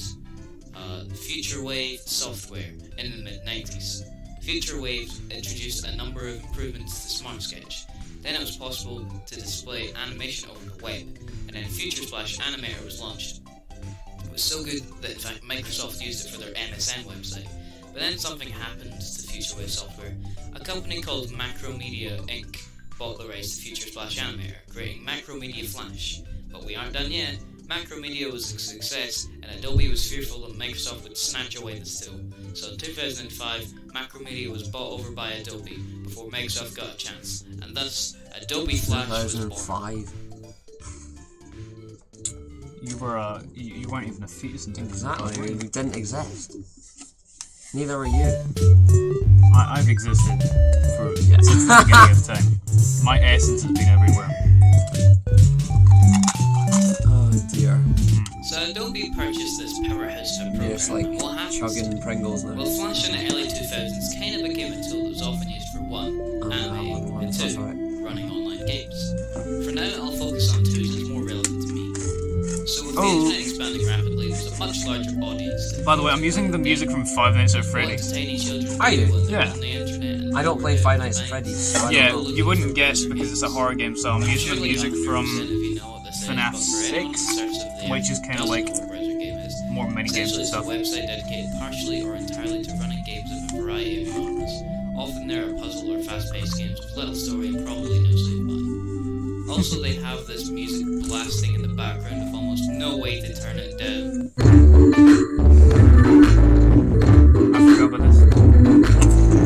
Future Wave Software in the mid-90s. Future Wave introduced a number of improvements to Smart Sketch. Then it was possible to display animation over the web, and then Future Splash Animator was launched. It was so good that in fact Microsoft used it for their MSN website. But then something happened to Future Wave Software. A company called Macromedia Inc. bought the rights to Future Splash Animator, creating Macromedia Flash. But we aren't done yet. Macromedia was a success, and Adobe was fearful that Microsoft would snatch away this tool. So in 2005, Macromedia was bought over by Adobe before Microsoft got a chance, and thus Adobe Flash was born. 2005. You weren't even a fetus in 2005. Exactly, we didn't exist. Neither are you. I've existed since the beginning of time. My essence has been everywhere. Oh dear. So Adobe purchased this powerhouse of a program. You're just like What happens? chugging Pringles now. Well, Flash in the early 2000s kind of became a tool that was often used for one, anime, and two, running online games. For now, I'll focus on two as it's more relevant to me. So with the internet expanding rapidly, there's a much larger audience. By the way, I'm using the music from Five Nights at Freddy's. Tiny children Are you? Yeah. on the internet. I don't play Five Nights at Freddy's. So I Yeah, don't know. you wouldn't guess because it's a horror game, so I'm using the music from FNAF FNAF 6, which is kind of like more minigames and stuff. It's a website dedicated partially or entirely to running games of a variety of genres. Often there are puzzle or fast-paced games with little story and probably no save-by. Also, they have this music blasting in the background with almost no way to turn it down. I forgot about this.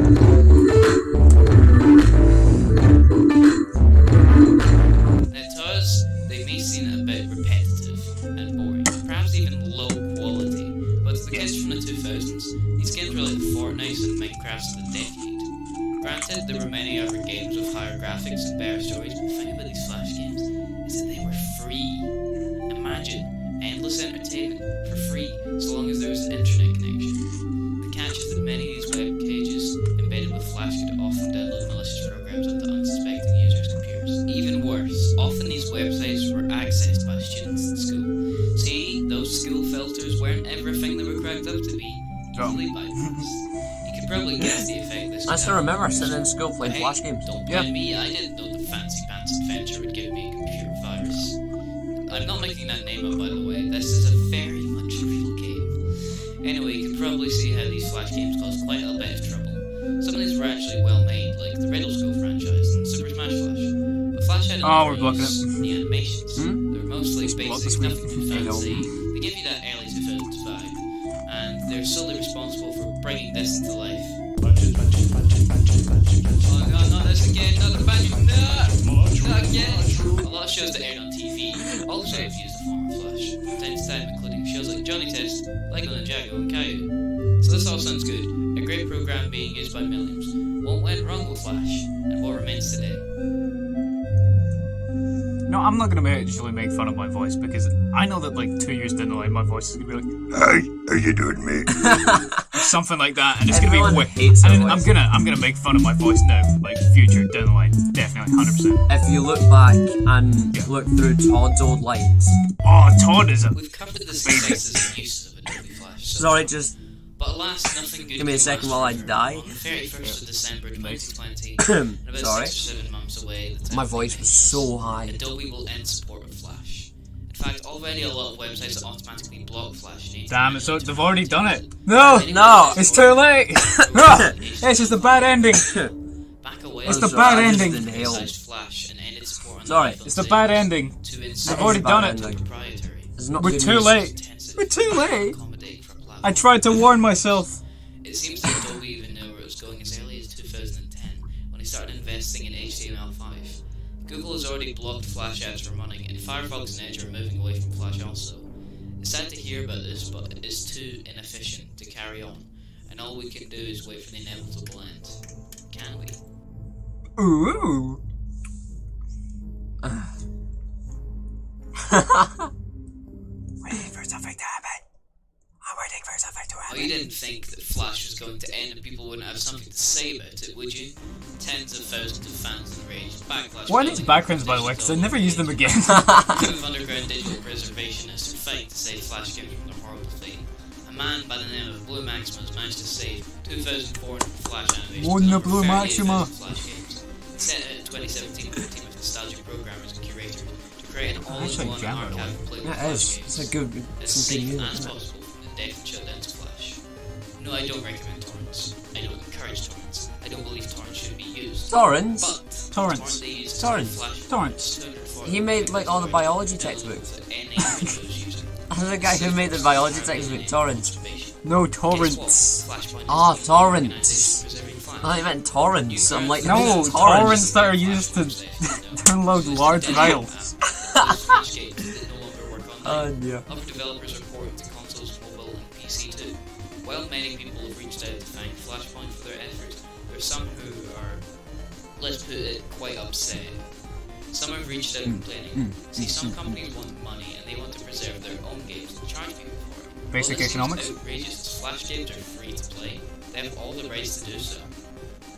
Now, to us, they may seem a bit repetitive and boring, perhaps even low quality, but to the kids from the 2000s, these games were like Fortnite and Minecraft of the decade. Granted, there were many other games with higher graphics and better stories, but the thing about these Flash games is that they were free. Imagine endless entertainment for free, so long as there was an internet connection. The catch is that many of these web pages embedded with Flash could often download malicious programs onto unsuspecting users' computers. Even worse, often these websites were accessed by students in school. See, those school filters weren't everything they were cracked up to be. Easily bypassed. You could probably guess the effect this I still remember sitting in school playing Flash games. Don't blame me, I didn't know the Fancy Pants Adventure would give me a computer virus. I'm not making that name up, by the way. This is a very much real game. Anyway, you can probably see how these Flash games caused quite a bit of trouble. Some of these were actually well made, like the Riddle School franchise and Super Smash Flash. But Flash had We're blocking it. the animations. They were mostly block the basic, screen. nothing too fancy. They give you that early 2000s vibe, and they're solely responsible for bringing this into life. Oh god, not this again, not the badge, no! Not again! A lot of shows that aired on TV also have used the form of Flash, from time to time, including shows like Johnny Test, Lego Ninjago, and Caillou. So this all sounds good, a great program being used by millions. What went wrong with Flash, and what remains today? No, I'm not gonna actually make fun of my voice because I know that like 2 years down the line, my voice is gonna be like, "Hey, how you doing, mate?" Something like that, and it's Everyone gonna be hates and their I'm voice. gonna make fun of my voice now, like future down the line, definitely 100%. If you look back and look through Todd's old lines. Oh, Todd is a We've covered the successes and uses of Adobe Flash. So Sorry, just but alas, nothing good give me a can second last while I forever. die. On the 31st of December 2020, and about Sorry. 6 or 7 months away, the time My of voice was release, so high. Adobe will end support of Flash. In fact, already a lot of websites automatically block Flash. damn it. So they've already done it. No, No. it's too late. Ah, it's just a bad ending. Back away. It's the Sorry, bad I just ending. inhaled. Flash and ended support on Sorry. the It's the bad ending. To They've already bad done it. ending. proprietary. It's not We're good too news. late. Intensive. We're too late. Accommodate for a platform. I tried to warn myself. It seems that Adobe even knew where it was going as early as 2010, when they started investing in HTML5. Google has already blocked Flash ads from running, and Firefox and Edge are moving away from Flash also. It's sad to hear about this, but it is too inefficient to carry on, and all we can do is wait for the inevitable end. Can we? Ooh. Waiting for something to happen. I'm waiting for something to Oh, happen. you didn't think that Flash was going to end and people wouldn't have something to say about it, would you? Tens of thousands of fans enraged, backlash. What are these backgrounds, by the way? Because I never used them again. Team of underground digital preservationists who fight to save Flash games from their horrible fate. A man by the name of Blue Maxima has managed to save 2,400 Flash animations. Wouldn't and the Blue 38,000 Maxima? Flash games. Set it in 2017 with a team of nostalgic programmers and curators to create an That's all-in-one like Jam, by the way. archive of playable That Flash is. games. It's a good. As Something safe new, as isn't it? possible from the death and shutdowns of Flash. No, I don't recommend torrents. I don't encourage torrents. I don't believe torrents should be used. Torrents. But Torrents. they used Torrents. Flash Torrents. 240 He made like all the biology textbooks. that any Windows user. That's the guy who made the biology textbook. Torrents. No Guess torrents. what? Flashpoint is Ah, the torrents. organization preserving Flash. I thought you meant torrents. I'm like, No, who's torrents that are used to download large files. Flash games that no longer work on Oh them. dear. Other developers are porting to consoles, mobile, and PC too. while many people have reached out to thank Flashpoint for their efforts, there are some who are, let's put it, quite upset. Some have reached out complaining. See, some companies want money and they want to preserve their own games and charge people for it. Basic economics. Outrageous. Flash games are free to play. They have all the rights to do so.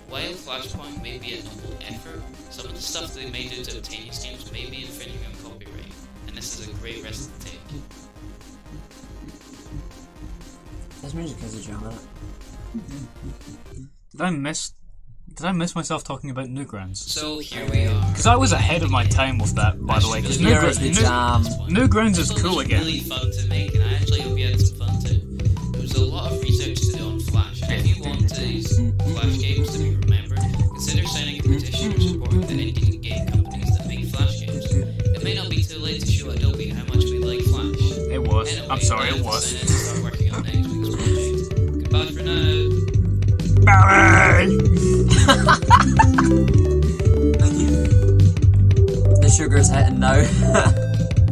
While Flashpoint may be a noble effort, some of the stuff they may do to obtain these games may be infringing on copyright, and this is a great risk to take. This music has a jam in it. Did I miss myself talking about Newgrounds? So here we are. Because I was ahead of my time with that, by the way. Because Newgrounds is cool again. Really fun to make, and I actually hope you had some fun too. There was a lot of research to do on Flash. If you want these Flash games to be remembered, consider signing a petition or supporting the indie game companies that make Flash games. It may not be too late to show Adobe how much we like Flash. It was. Anyway, I'm sorry, it now was. to start working on next week's project. Goodbye for now. The sugar's hitting now.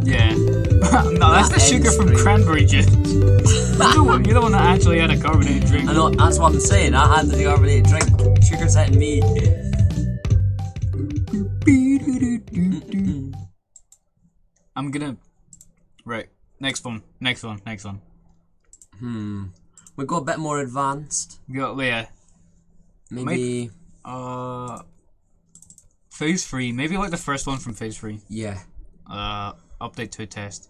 Yeah. No, that's the sugar from cranberry juice. You're the one that actually had a carbonated drink. I know, that's what I'm saying. I had the carbonated drink. Sugar's hitting me. I'm gonna... Right. Next one. We go a bit more advanced. We got Leah. Maybe... Phase 3. Maybe like the first one from Phase 3. Yeah. Update 2 test.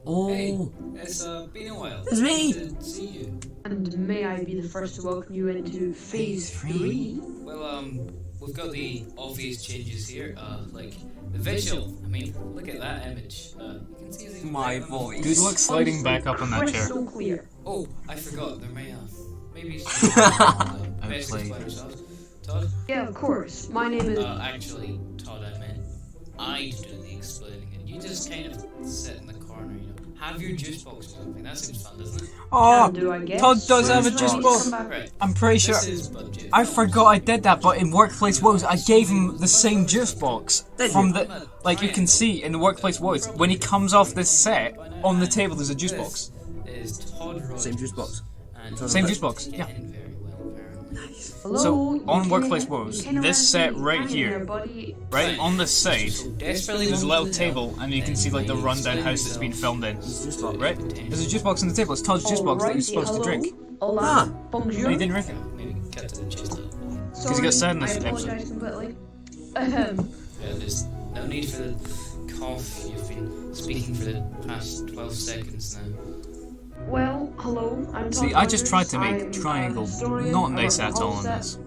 Oh. Hey, it's been a while. It's me. Good to see you. And may I be the first to welcome you into Phase 3? Well, we've got the obvious changes here, like the visual. I mean, look at that image. You can see the My voice. Good luck sliding back up on that chair. Crystal clear. Oh, I forgot. There may maybe best Outplayed. explain ourselves. Todd? Yeah, of course. My name is... Actually, Todd, I meant I do the explaining, and you just kind of sit in the corner, you know. Have your juice box or something. That seems fun, doesn't it? Oh, do I guess? Todd does have a Where's juice Ross? box. Come back. Right. I'm pretty sure. This is budget. I forgot I did that, but in Workplace Woes, I gave him the same juice box from the, like you can see in the Workplace Woes. When he comes off this set, on the table there's a juice box. Is Todd Rogers. Same juice box. And Same juice box, yeah. very well, apparently. Hello? So, You on can- Workplace you Woes, can this set hang right in here, there, buddy. right on the side, Desperately there's a want little to table, help. and you can see like the rundown house that's been filmed in. Juice box. Right? There's a juice box on the table. It's Todd's juice box that he's supposed to drink. Hola. Ah. Bonjour. And he didn't drink it. Maybe cut to the chase a little. Because he got sad in this I episode. apologize completely. Yeah, there's no need for the cough. You've been speaking for the past 12 seconds now. Well, hello. I'm See, Todd I just tried Rogers. to make I'm a Triangle historian. not I nice work at the all in set. this.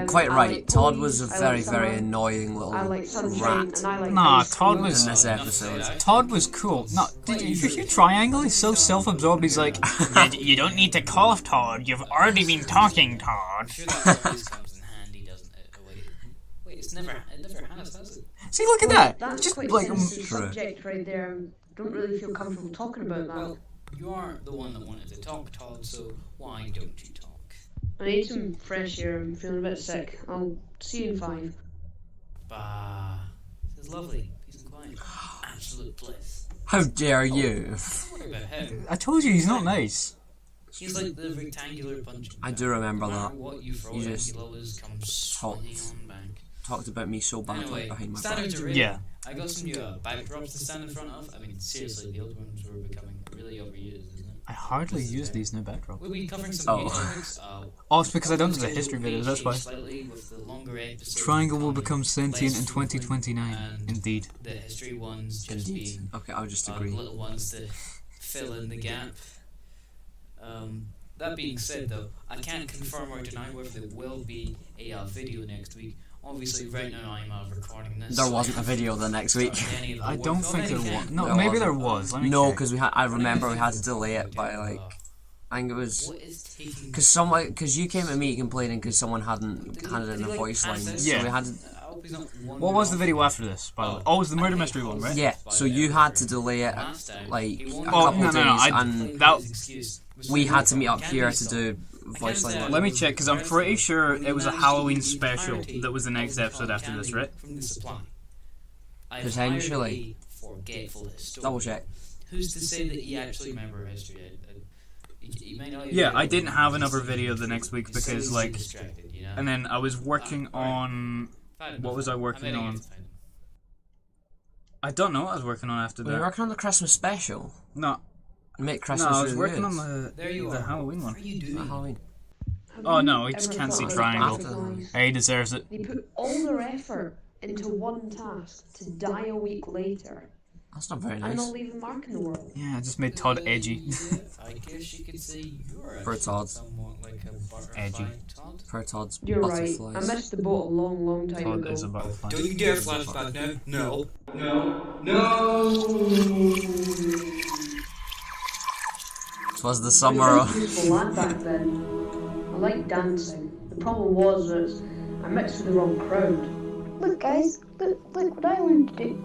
Quite I right. like Todd police, was a I like very, summer, very annoying little I like sunshine, rat and I like Nah, ice Todd cream. was- in this episode. Todd was cool. No, did you hear Triangle? He's so self-absorbed. He's like, you don't need to cough, Todd. You've already been talking, Todd. I'm sure that always comes in handy, doesn't it? Oh, wait, it never has it? See, look at that. That's Just quite like, a sensitive subject right there. Don't really feel comfortable talking about that. Well, you are the one that wanted to talk, Todd, so why don't you talk? I need some fresh air. I'm feeling a bit sick. I'll see you in 5. Bah, this is lovely. Peace and quiet. Absolute bliss. How dare you? Don't worry about him. I told you he's not nice. He's like the rectangular punch. I do remember No matter that. what you throw You at him, just he'll always come swinging on back. Talked about me so badly Anyway, behind my stand back. out to read. Yeah. I got some new backdrops to stand in front of. I mean, seriously, the old ones were becoming really overused, isn't it? I hardly use these new backdrops. We'll be covering some new Oh. topics. Oh, it's because I don't do the history videos, that's why. Slightly with the longer episodes Triangle will becoming become sentient in less frequent, 2029. and Indeed. The history ones just Indeed. being Okay, I'll just agree. little ones to fill in the gap. That being said, though, I can't confirm or deny whether there will be a video next week. Obviously, right now I'm recording this. There wasn't a video the next week. I don't think there was. No, There maybe wasn't. there was. Let me No, check. because I remember we had to delay it by like, I think it was What is taking? because you came to me complaining because someone hadn't handed in the voice lines. Yeah. So we had to, I hope he's not What was the video after this, by the way? Oh, it was the murder mystery one, right? yeah. So you had to delay it like a couple no, days, and that- we had to meet up here to do voice line. Let me check, because I'm pretty sure it was a Halloween special that was the next episode after this, right? From the supply. Potentially. Forgetful historian. Double check. Who's to say that he actually remember history? You may not even Yeah, get I over didn't it. have another video the next week You're so because, easily like, distracted, you know? and then I was working on. What was I working on? I don't know what I was working on after Were you that. working on the Christmas special? No, Make Christmas no, I was really working good. on There you the are. Halloween What one. are you Not doing? Halloween. Have Oh you no, he ever just can't thought see about triangle. traffic lights? Hey, he deserves it. They put all their effort into one task to die a week later That's not very and nice. not leave a mark in the world. Yeah, I just made Todd edgy. Yeah, I guess you could say you're For Todd. somewhat like a butterfly, Edgy. Todd. Per Todd's You're right. I butterflies. missed the boat a long time Todd ago. is a butterfly. Don't you dare flashback now. No. Twas the I was summer a of... beautiful lad back then. I liked dancing. The problem was that I mixed with the wrong crowd. Look, guys, look what I learned to do.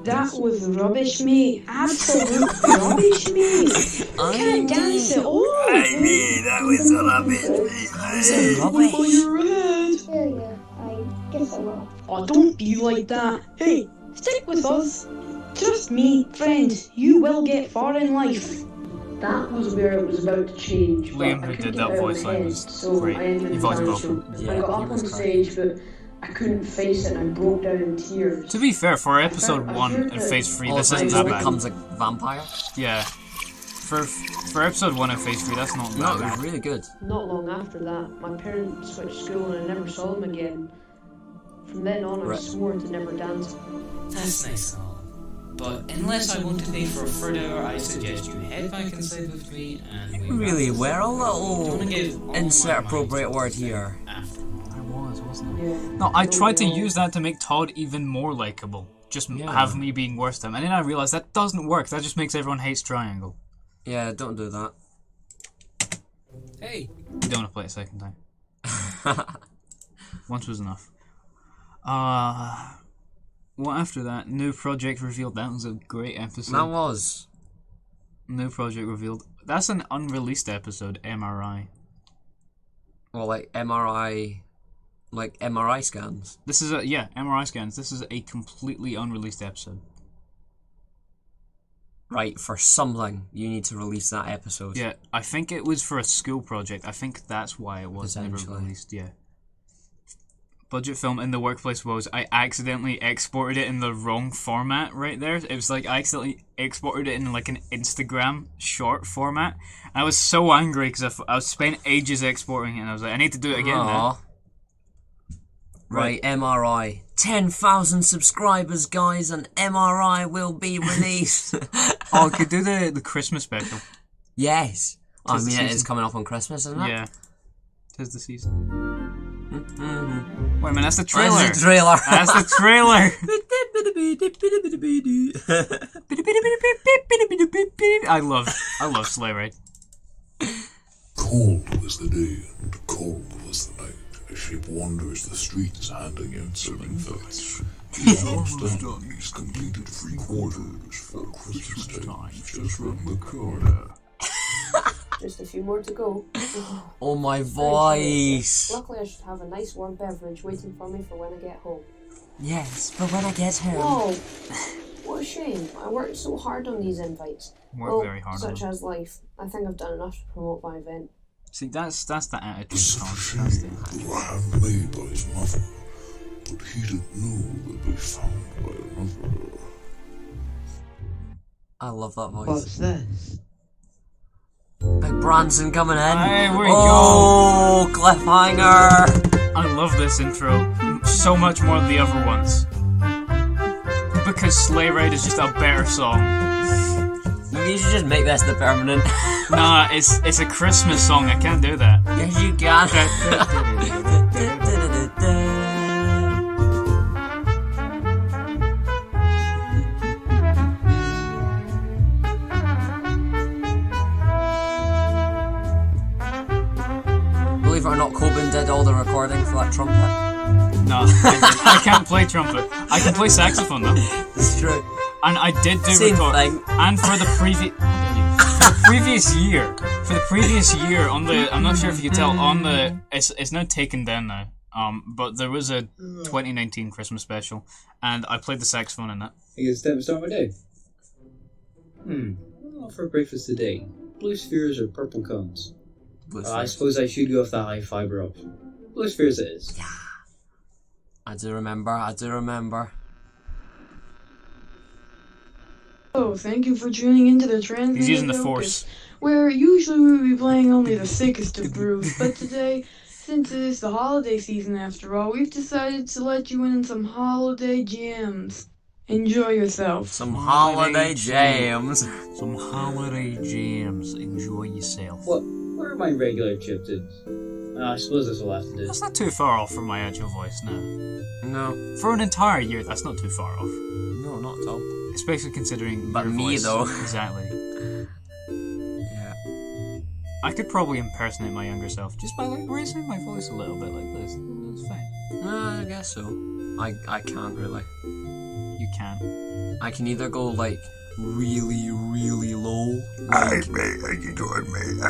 That was rubbish, mate. Absolute rubbish, mate. You can't dance at all. that was a rubbish. Rubbish. Yeah, I guess I will. Oh, don't be like that. Hey, stick with us. Trust me, friend, you will get far in life. That was where it was about to change. but Liam, I who couldn't did get that it out of voice my line, head, was so great. I entered He the voiced talent vocal. show. Yeah, I got he up on was great. stage, but I couldn't face it and I broke down in tears. To be fair, for episode I 1 heard and that- phase 3, All this of a isn't sudden that he bad. becomes a vampire. Yeah. For episode 1 and phase 3, that's not No, that it was bad. really good. Not long after that, my parents switched school and I never saw them again. From then on, I Right. swore to never dance. That's nice and all. But unless I want to pay for a third hour, I suggest you head back inside with me and we Really, we're a little... Don't give all Insert my appropriate money word to here. after all. I was, wasn't I? Yeah. No, I tried to Don't we all? use that to make Todd even more likable. Just Yeah. have me being worse to him. And then I realised that doesn't work. That just makes everyone hates triangle. Yeah, don't do that. Hey, You don't want to play it a second time. Once was enough. What after that? New project revealed. That was a great episode. That was. New project revealed. That's an unreleased episode, MRI. Well, like MRI... Like MRI scans. This is a, yeah, MRI scans. This is a completely unreleased episode. Right, for something, you need to release that episode. Yeah, I think it was for a school project. I think that's why it was never Potentially. released, yeah. Budget film in the workplace woes. I accidentally exported it in the wrong format right there. It was like I accidentally exported it in like an Instagram short format. And I was so angry because I was spent ages exporting it and I was like, I need to do it again now. Aw. Right, MRI. 10,000 subscribers, guys, and MRI will be released. Oh, I could do the Christmas special. Yes. I Tis the mean, it is season. coming up on Christmas, isn't it? Yeah. 'Tis the season. Mm-hmm. Wait a minute, that's the trailer. That's the trailer. That's the trailer. I love Sleigh Ride. Cold was the day and cold was the night. A ship wanders the streets handing out serving flights. He's almost done. He's completed 3 quarters for Christmas time. Just round the corner. Just a few more to go. Oh, my voice. Luckily, I should have a nice warm beverage waiting for me for when I get home. Yes, but when I get home... Oh, what a shame. I worked so hard on these invites. Worked very hard on such them. as life. I think I've done enough to promote my event. See, that's the attitude, It's a Todd. shame That's the they were handmade by his mother, but he didn't know they'd be found by another. I love that voice. What's this? Big Branson coming in. Hey, where you Oh, cliffhanger. I love this intro so much more than the other ones. Because Sleigh Ride is just a better song. You should just make this the permanent. Nah, it's a Christmas song. I can't do that. Yes, you can. Believe it or not, Coben did all the recording for that trumpet. No, I can't play trumpet. I can play saxophone though. It's true. And I did do Same record. thing. And for the previous year on the, I'm not sure if you can tell on the, it's now taken down now. But there was a 2019 Christmas special, and I played the saxophone in that. I guess time to start my day. What for breakfast today? blue spheres or purple cones? Blue I spheres. suppose I should go with the high fiber option. Blue spheres it is. Yeah. I do remember. Oh, thank you for tuning into the Transmitter He's using the Focus, Force. where usually we would be playing only the sickest of brews, but today, since it is the holiday season after all, we've decided to let you in on some holiday jams. Enjoy yourself. Some holiday jams. Some holiday jams. Enjoy yourself. What are my regular chip tunes? I suppose this will have to do. That's not too far off from my actual voice now. No. For an entire year, that's not too far off. No, not at all. Especially considering But your me, voice. though. Exactly. Yeah. I could probably impersonate my younger self just by like raising my voice a little bit like this. It's fine. I guess so. I can't really. You can. I can either go like really, really low. Hey, mate, how you doing, mate?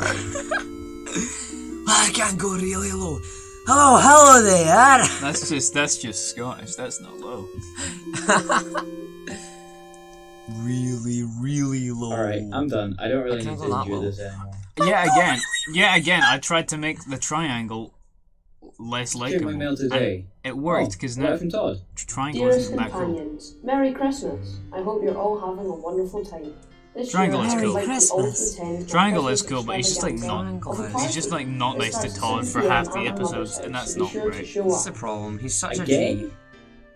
I can go really low. Hello there. That's just Scottish. That's not low. Really, really low. Alright, I'm done. I don't really I need can't to go that endure low. this anymore. Yeah, again, I tried to make the triangle less Check likable. my mail today. And it worked because Right now from Todd. triangle Dearest isn't that cool. companions, Merry Christmas. I hope you're all having a wonderful time. This Triangle year, is I'd cool. like to Christmas. also attend my Triangle is Christmas cool, but he's just like not. extravaganza of a He's just like party. not It nice to starts Todd at for 7 half p.m. the at my mother's episodes, and house, that's so be not sure to great. show That's the up. problem. He's such a Again? G.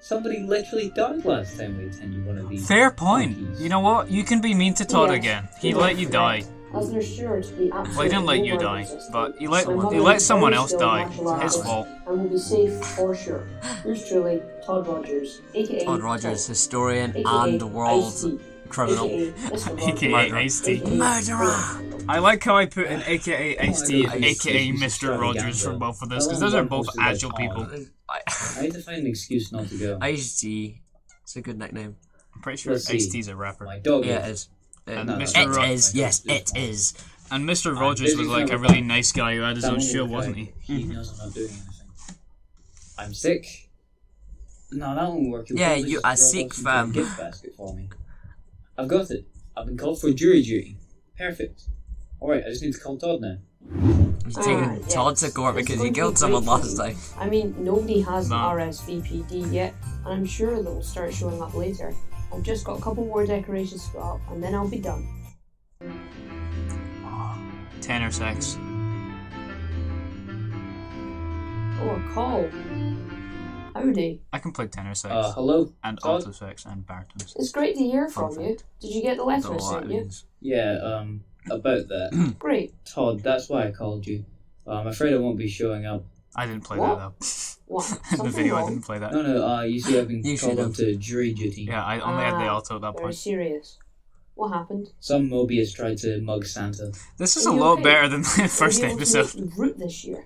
Somebody literally died last time we attended one of these. Fair point. parties. You know what? You can be mean to Todd Yes, again. He you let are you correct. die. As there's sure to be absolutely Well, he didn't let no you word die, resistance. but he My mother let is someone very else skilled die. martial It's his artist fault. and will be safe for sure. Yours truly, Todd Rogers, aka Todd Rogers, Todd, historian aka and world Ice-T, criminal. aka Mr. AKA Rogers, Ice-T. aka Murderer. I like how I put an AKA Ice-T and Ice-T. AKA Mr. Rogers for both of this, because those are both agile people. I need to find an excuse not to go. Ice-T. It's a good nickname. I'm pretty sure Let's see. Ice-T's a rapper. My dog. Yeah, it is. And No, Mr. no. Ro- It is. Yes, it is. And Mr. I'm Rogers busy was like a trying to really find nice guy who had his That own one show, guy, wasn't he? He knows I'm not doing anything. I'm sick. No, that won't work. He'll Yeah, probably you just are drop sick, off some fam. gift basket for me. I've got it. I've been called for jury duty. Perfect. Alright, I just need to call Todd now. He's taking yeah. Todd to court It's because going he to killed be someone great last time. I mean, nobody has No. RSVPD yet, and I'm sure they'll start showing up later. I've just got a couple more decorations to put up, and then I'll be done. Tenor sax. Oh, a call. Howdy. I can play tenor sax. Hello? And Todd? alto sax and baritones. It's great to hear from you. Perfect. Did you get the letter I Don't know what sent that you? means. Yeah, about that. Great. Todd, that's why I called you. I'm afraid I won't be showing up. I didn't play What? that though. What? In the Something video, I wrong? didn't play that. No, you see, I've been You called should up to jury duty. Yeah, I only had the Ah, alto at that Very point. serious. What happened? Some Mobius tried to mug Santa. This is Are a you lot okay? better than the first Are you able to episode. make root this year?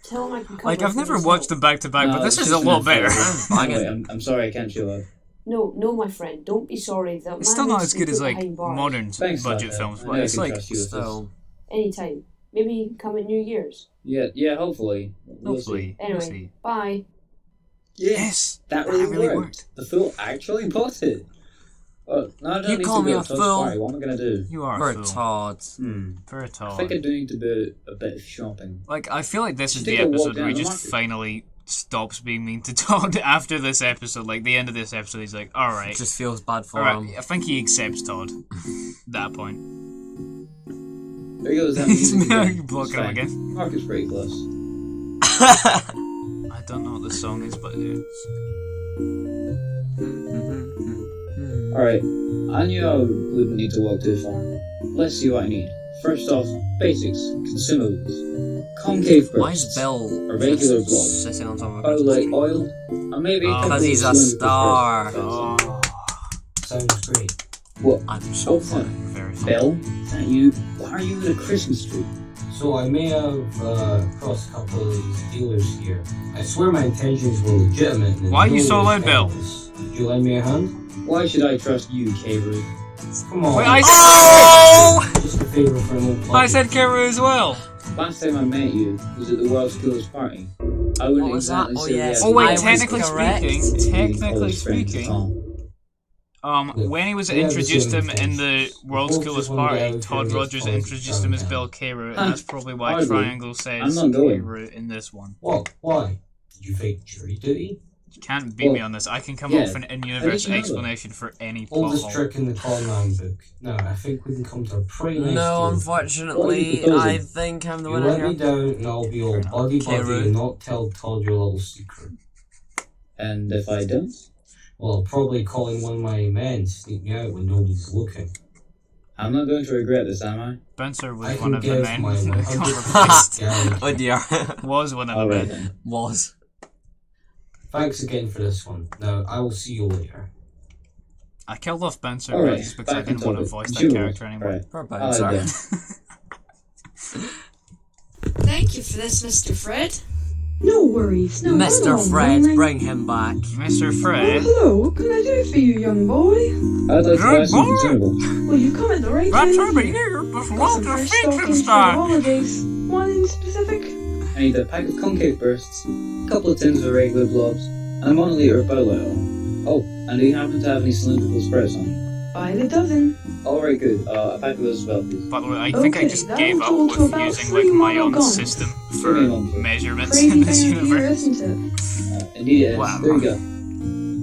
Tell him I can cover Like, I've for never myself. watched them back to back, but No, this it's is a just lot an better. affair. Banging. Anyway, I'm sorry I can't show up. No, my friend. Don't be sorry. That It's man still not needs as to good be as put like behind bars. modern Thanks, budget Todd. films, I but know I it's can like trust you with this. Still. Anytime. Maybe come at New Year's. Yeah, hopefully. We'll hopefully. Anyway, We'll see. bye. Yes, that really worked. The fool actually bought it. Oh, no, I don't You need call to me go a to Todd's fool? party. What am I gonna do? You are For a fool. Todd. For a I Todd. think I do need to do a bit of shopping. Like, I feel like this is Should the take a walk episode where down he the just market. finally stops being mean to Todd after this episode. Like, the end of this episode, he's like, alright. It just feels bad for Alright, him. I think he accepts Todd. That point. There goes that He's music again. blocking him again. Market's pretty close. I don't know what the song is, but it's... Alright, I knew I wouldn't need to walk too far. Let's see what I need. First off, basics, consumables. Concave Why is bursts, Bill a regular just blob, sitting on top of a outlet Christmas tree? oil, and maybe a couple Because he's of a cylindrical star. bursts. Oh, Sounds great. What? I'm so funny. very funny. Bill, that you? Why are you at a Christmas tree? So I may have crossed a couple of these dealers here. I swear my intentions were legitimate. and Why are you no so one loud, Bill? was. Could you lend me a hand? Why should I trust you, Kaveru? Come on. Wait, I Just a favour for an old I buddy. said Kara as well. Last time I met you was at the world's coolest party. I wouldn't What was that? exactly Oh, say yes. yes. Oh wait, I was technically correct. speaking, Close friends at all. When he was introduced him in the World's Coolest Party, Todd Rogers introduced him as Bill Carew, and that's probably why Triangle says Carew in this one. What? Why? Did you fake jury duty? You can't beat me on this. I can come up with an in-universe explanation for any plot Oldest hole. trick in the con man book. No, I think we can come to a pretty nice No, deal. unfortunately, I think I'm the You winner let me here. down and I'll be all buddy and not tell Todd your little secret. And if I don't? Well, probably calling one of my men to sneak me out when nobody's looking. I'm not going to regret this, am I? Spencer was I one can of the give men my that got 100% replaced. Oh dear. Was one of the Alright men. then. Was. Thanks again for this one. Now, I will see you later. I killed off Spencer Alright, just because I back didn't to want to topic. voice that Jules, character anymore. right. Poor I'll Bouncer. done. Thank you for this, Mr. Fred. No worries. No, Mr. come on, Fred, Ring. bring him back. Mr. Oh, Fred. hello. What can I do for you, young boy? I'd like to buy some consumables. Well, you've come at the right That's time. over here, but Got some Walter fresh Finch stockings for the style. holidays. One in specific? I need a pack of concave bursts, a couple of tins of regular blobs, and a monoliter of bowel oil. Oh, and do you happen to have any cylindrical sprouts on you? By the dozen. Alright, good. A pack of those as well, please. By the way, I think I Okay, just that gave will up total with to about using 3 like my own monogons. system for measurements Crazy in this thing here, universe. isn't it? Indeed it is. Wow. There you go.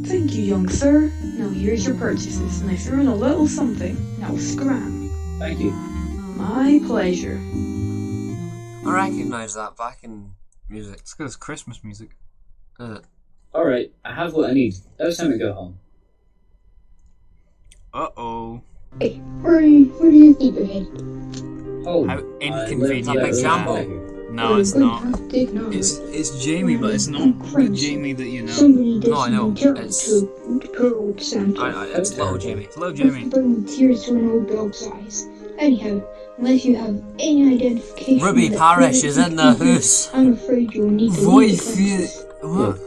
Thank you, young sir. Now here's your purchases, and I threw in a little something. Now scram. Thank you. My pleasure. I recognise that back in music. It's because it's Christmas music. Alright, I have what I need. Now it's time to go home. Uh-oh. Hey, where do you keep your head? Oh, How inconvenient Big is Jambo. that? No, it's not. It's It's Jamie, but it's not the Jamie that you know. somebody No, I know. doesn't tell It's- to poor old Santa. It's little Jamie. Hello, Jamie. Bring tears to an old dog's eyes. Anyhow, unless you have any identification. Ruby that Parish is in the clearly house. I'm afraid you'll need to Voy leave the fi... premises. What?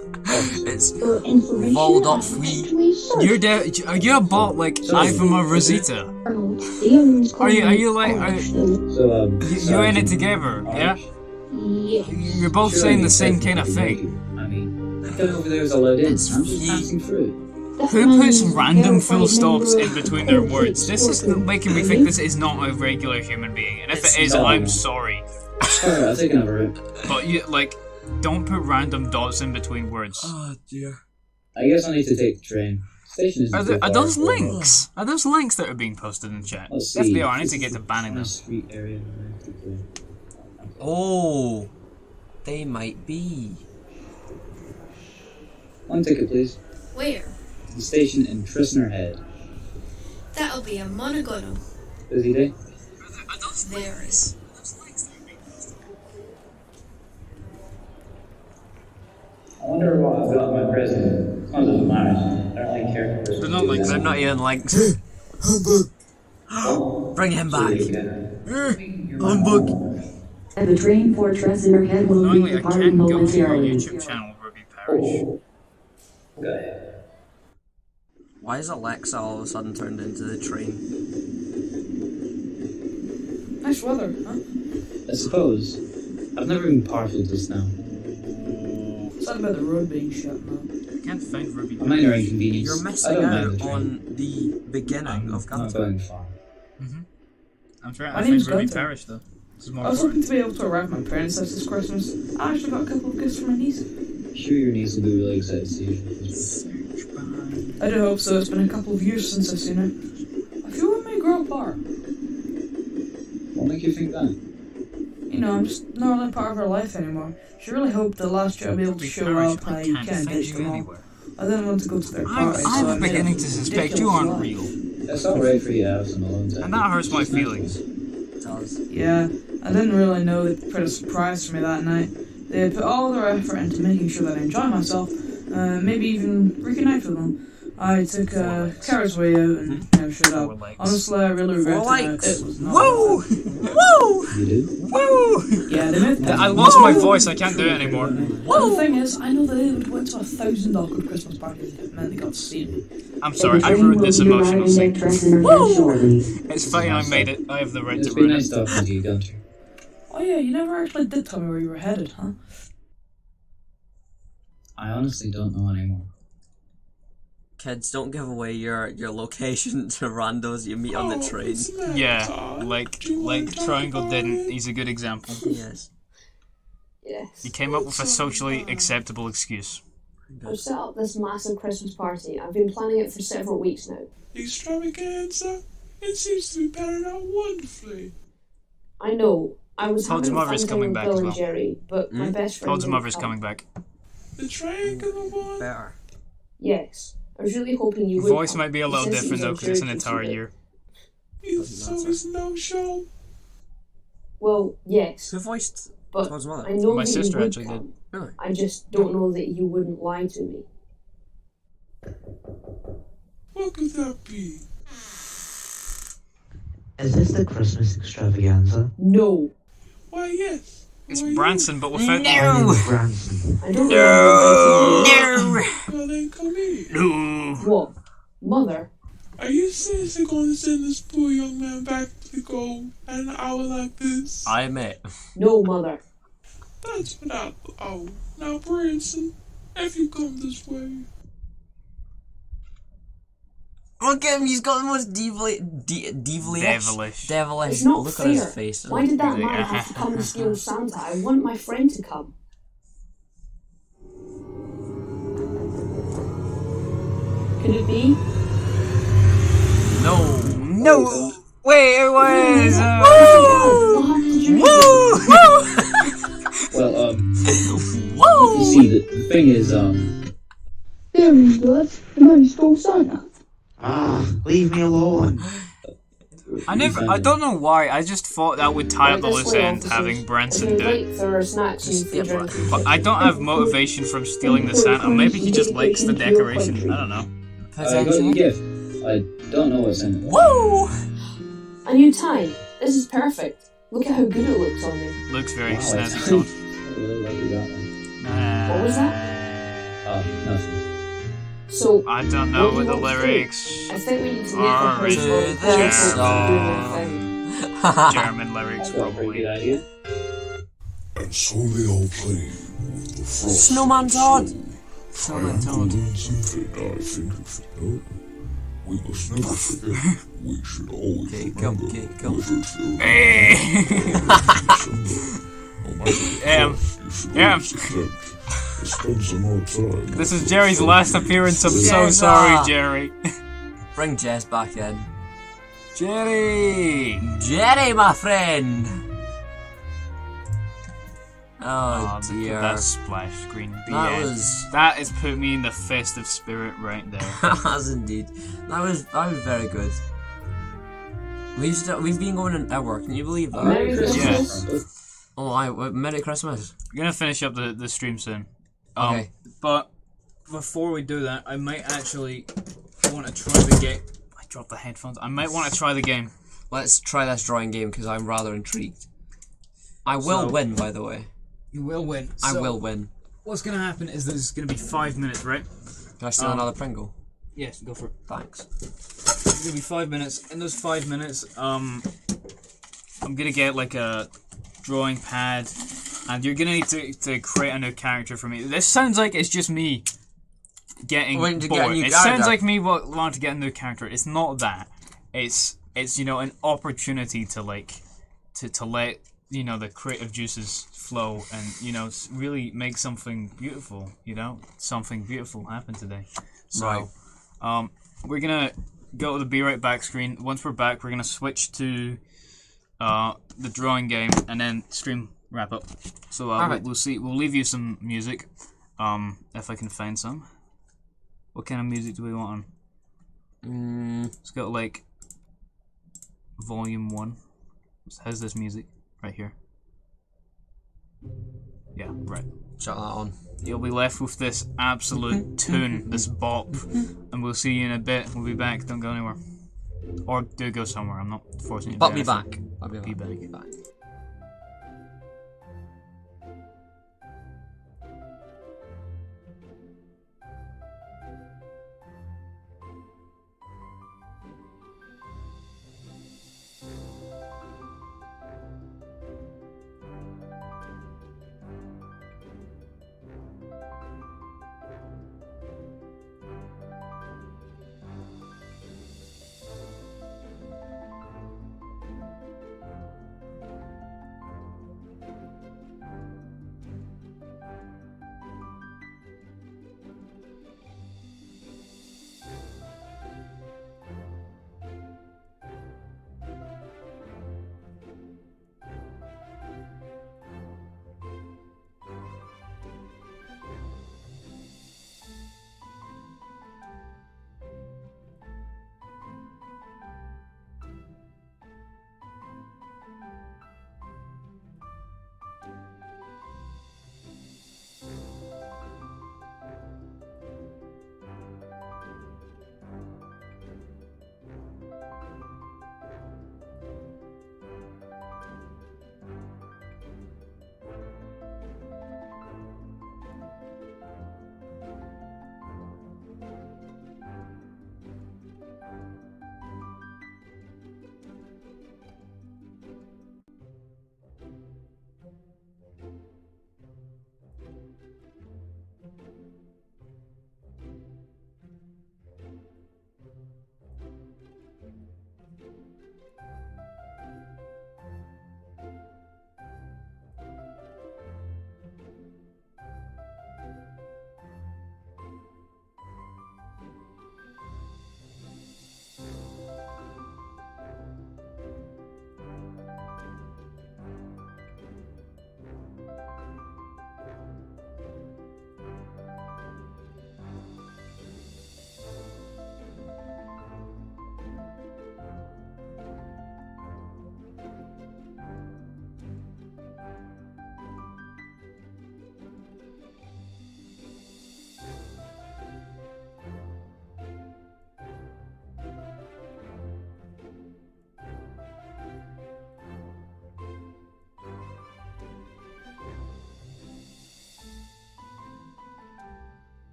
It's... For information, Vold up I fui. actually searched Are you a bot like Ivan Rosita? Arnold. The youngins call Are you me like- Orange, though. So, You're in it together, yeah? Yes. You're both Sure, saying I the guess same that's kind of what thing. I mean, that guy over there is allowed in. I'm It's just ye- passing through. Who puts random full stops in between their words? This is making me think this is not a regular human being, and if it is, not. I'm sorry. Alright, I'll take another route. But you don't put random dots in between words. Oh dear. I guess I need to take the train. Station isn't too Are far, those so- links? Are those links that are being posted in chat? Let's If see. they are, I need to get to banning them. Street area. Oh. They might be. One ticket, please. Where? To the station in Prisoner Head. That'll be a monogono. Busy day? Theirs. I wonder what I've got in my prison. It's not as matters. I don't really care for They're not like They're not even links. Bring him back. Humbug. And the train for Treasure Head will be Annoyingly, I departing can't go to your momentarily. YouTube channel, Ruby Parish. Go ahead. Why is Alexa all of a sudden turned into the train? Nice weather, huh? I suppose. I've never been partial to this now. Sad about the road being shut now. I can't find Ruby A minor Parish. inconvenience. You're I missing don't mind out the train. on the beginning I'm of not Gunther. going far. I'm trying My to name's find Ruby Gunther. Parish though. This is more I was important. hoping to be able to arrive at my parents' house this Christmas. I actually got a couple of gifts for my niece. Sure, your niece will be really excited to see you. Search behind. I do hope so. It's been a couple of years since I've seen her. I feel we may grow apart. What make you think that? You know, I'm just not really part of her life anymore. She really hoped that last year I'd be able to Ruby show Parish, up how I you can't can find ditch you them all. anywhere. I didn't want to go to their party, so I I'm made beginning a to suspect you ridiculous aren't lie. real. It's alright for you to have some alone time. And that hurts my feelings. It does. Yeah, I didn't really know they'd put a surprise for me that night. They put all their effort into making sure that I enjoy myself, maybe even reconnect with them. I took Kara's way out and never showed up. Honestly, I really regret it. It was not Whoa! Whoa! You do? Whoa! Yeah, they moved I lost my voice, I can't do it anymore. Well, the thing is, I know that they would went to 1,000 awkward Christmas parties if it meant they got to see me. I'm sorry, I ruined this emotional scene. It's fine, I made it. I have the right It's to been ruin nice it. talking to you, Gunter. Oh yeah, you never actually did tell me where you were headed, huh? I honestly don't know anymore. Kids, don't give away your location to randos you meet on the train. Yeah, like Triangle didn't. He's a good example. Yes. Yes. He came up with a socially acceptable excuse. I've set up this massive Christmas party. I've been planning it for several weeks now. Extravaganza? It seems to be panning out wonderfully. I know. I was Todd's having mother's fun coming with back Bill as and well. Jerry, but my best friend Todd's didn't mother's come. coming back. The triangular one? Better. Yes. I was really hoping you would. Voice come. might be a little Since it different was though, on because it's an Jerry entire Tuesday. year. So it's no show? Well, yes. Who voiced But Todd's mother? I know My that sister you would actually did. come. Really? I just don't know that you wouldn't lie to me. What could that be? Is this the Christmas extravaganza? No. Why, yes. It's Branson, but without My name is Branson. I don't know. Well, then come in. No. What? Mother? Are you seriously going to send this poor young man back to the goal at an hour like this? I admit. No, Mother. That's what I... Oh, now, Branson, if you come this way... Look at him, he's got the most devilish. It's not Look fair. at his face. Why did that man have to come and steal Santa? I want my friend to come. Could it be? No. No. Wait, it was. Well, you see, the thing is, There he was. The man who stole Santa. Ah, leave me alone. I don't know why. I just thought that would tie up the loose end, having Branson do it. There are snacks and food drinks. But I don't have motivation from stealing the Santa. Maybe he just likes the decoration. I don't know. I got you a gift. I don't know what's in it. Woo! A new tie. This is perfect. Look at how good it looks on me. Looks very Wow, snazzy, I Todd. really like you got one. What was that? Nothing. So, I don't know what what do the you want to do? lyrics I think we need to make are. a post on this Facebook German lyrics, probably. Good idea. And so they all played with the frost. Snowman Todd! Snowman Todd. I think if you know, we must never forget. We should always remember spend some more time. This is Jerry's last appearance. I'm so sorry, Jerry. Bring Jess back in. Jerry! Jerry, my friend! Oh dear. That splash screen. That has put me in the festive spirit right there. has indeed. That was very good. We've been going an hour. Can you believe that? Merry Christmas. Yeah. Oh, Merry Christmas. We're gonna finish up the stream soon. Okay. But before we do that, I might actually want to try the game. I dropped the headphones. I might want to try the game. Let's try this drawing game because I'm rather intrigued. I will win, by the way. You will win. I will win. What's gonna happen is there's gonna be 5 minutes, right? Can I steal another Pringle? Yes, go for it. Thanks. It's gonna be 5 minutes. In those 5 minutes, I'm gonna get like a drawing pad, and you're gonna need to create a new character for me. This sounds like it's just me getting bored. It sounds like me wanting to get a new character. It's not that. It's you know, an opportunity to like to let, you know, the creative juices flow and, you know, really make something beautiful, you know, something beautiful happen today. So we're gonna go to the be right back screen. Once we're back, we're gonna switch to the drawing game and then stream wrap up. So we'll leave you some music, if I can find some. What kind of music do we want on? It's got like volume 1. How's this music right here? Yeah, right. Shut that on. You'll be left with this absolute tune, this bop, and we'll see you in a bit. We'll be back. Don't go anywhere, or do go somewhere. I'm not forcing you to. But be back. I'll be back. Be back.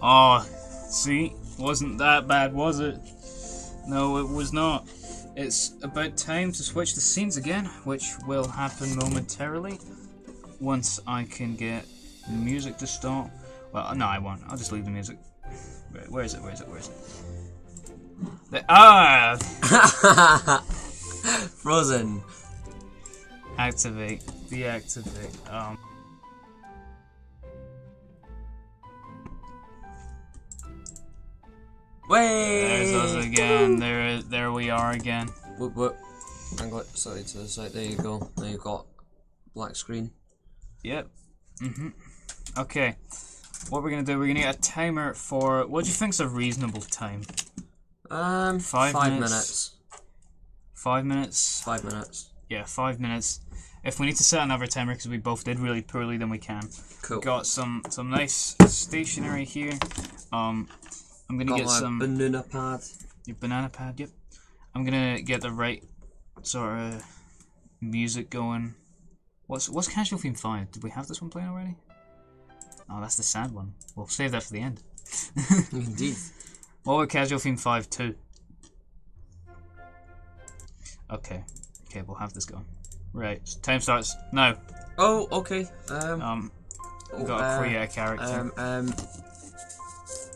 Oh, see? Wasn't that bad, was it? No, it was not. It's about time to switch the scenes again, which will happen momentarily once I can get the music to stop. Well, no, I won't. I'll just leave the music. Where is it? Frozen. Activate. Deactivate. Way. There's us again. There we are again. Whoop. Angle it slightly to the side. There you go. Now you've got black screen. Yep. Okay. What we're gonna do? We're gonna get a timer for. What do you think's a reasonable time? 5 minutes. 5 minutes. 5 minutes. Yeah, 5 minutes. If we need to set another timer because we both did really poorly, then we can. Cool. We've got some nice stationery here. I'm gonna got get my some banana pad. Your banana pad. Yep. I'm gonna get the right sort of music going. What's Casual Theme 5? Did we have this one playing already? Oh, that's the sad one. We'll save that for the end. Indeed. What about Casual Theme 5 too? Okay, we'll have this going. Right, time starts now. Oh, okay. We've got to create a character.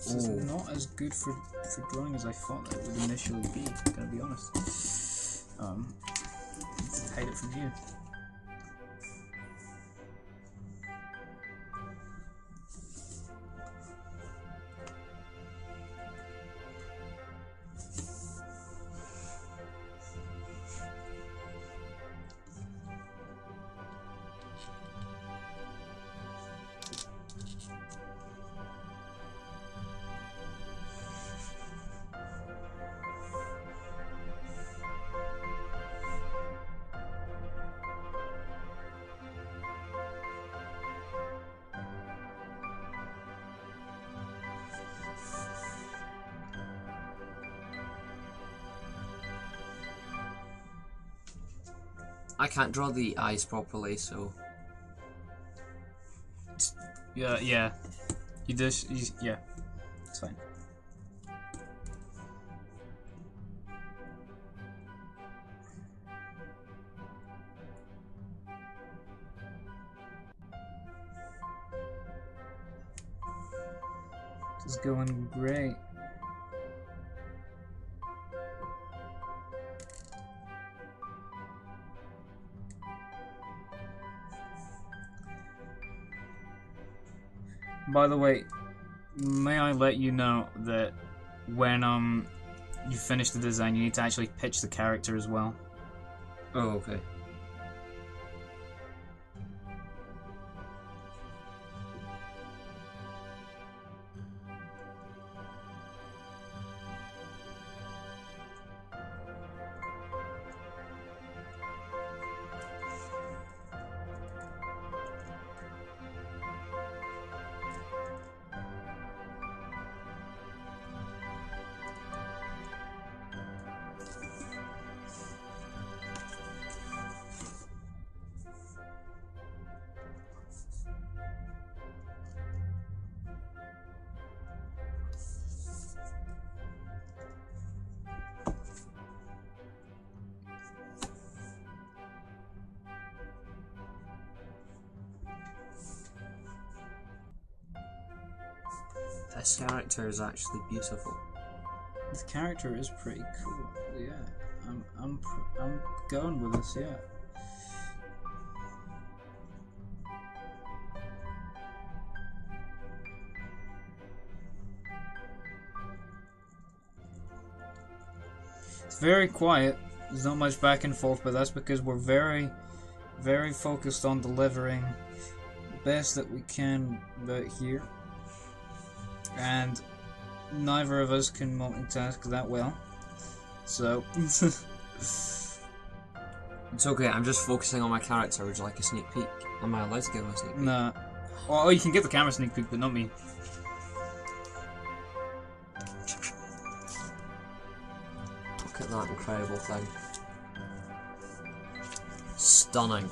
This is Ooh. not as good for drawing as I thought that it would initially be, gonna be honest. Let's hide it from view. I can't draw the eyes properly, so. Yeah. You just, yeah. It's fine. This is going great. By the way, may I let you know that when you finish the design, you need to actually pitch the character as well. Oh, okay. This character is actually beautiful. This character is pretty cool. Yeah, I'm going with this. Yeah. It's very quiet. There's not much back and forth, but that's because we're very, very focused on delivering the best that we can about here. And neither of us can multitask that well, so It's okay, I'm just focusing on my character. Would you like a sneak peek? Am I allowed to give him a sneak peek? nah. Oh, you can get the camera sneak peek, but not me. Look at that incredible thing. Stunning.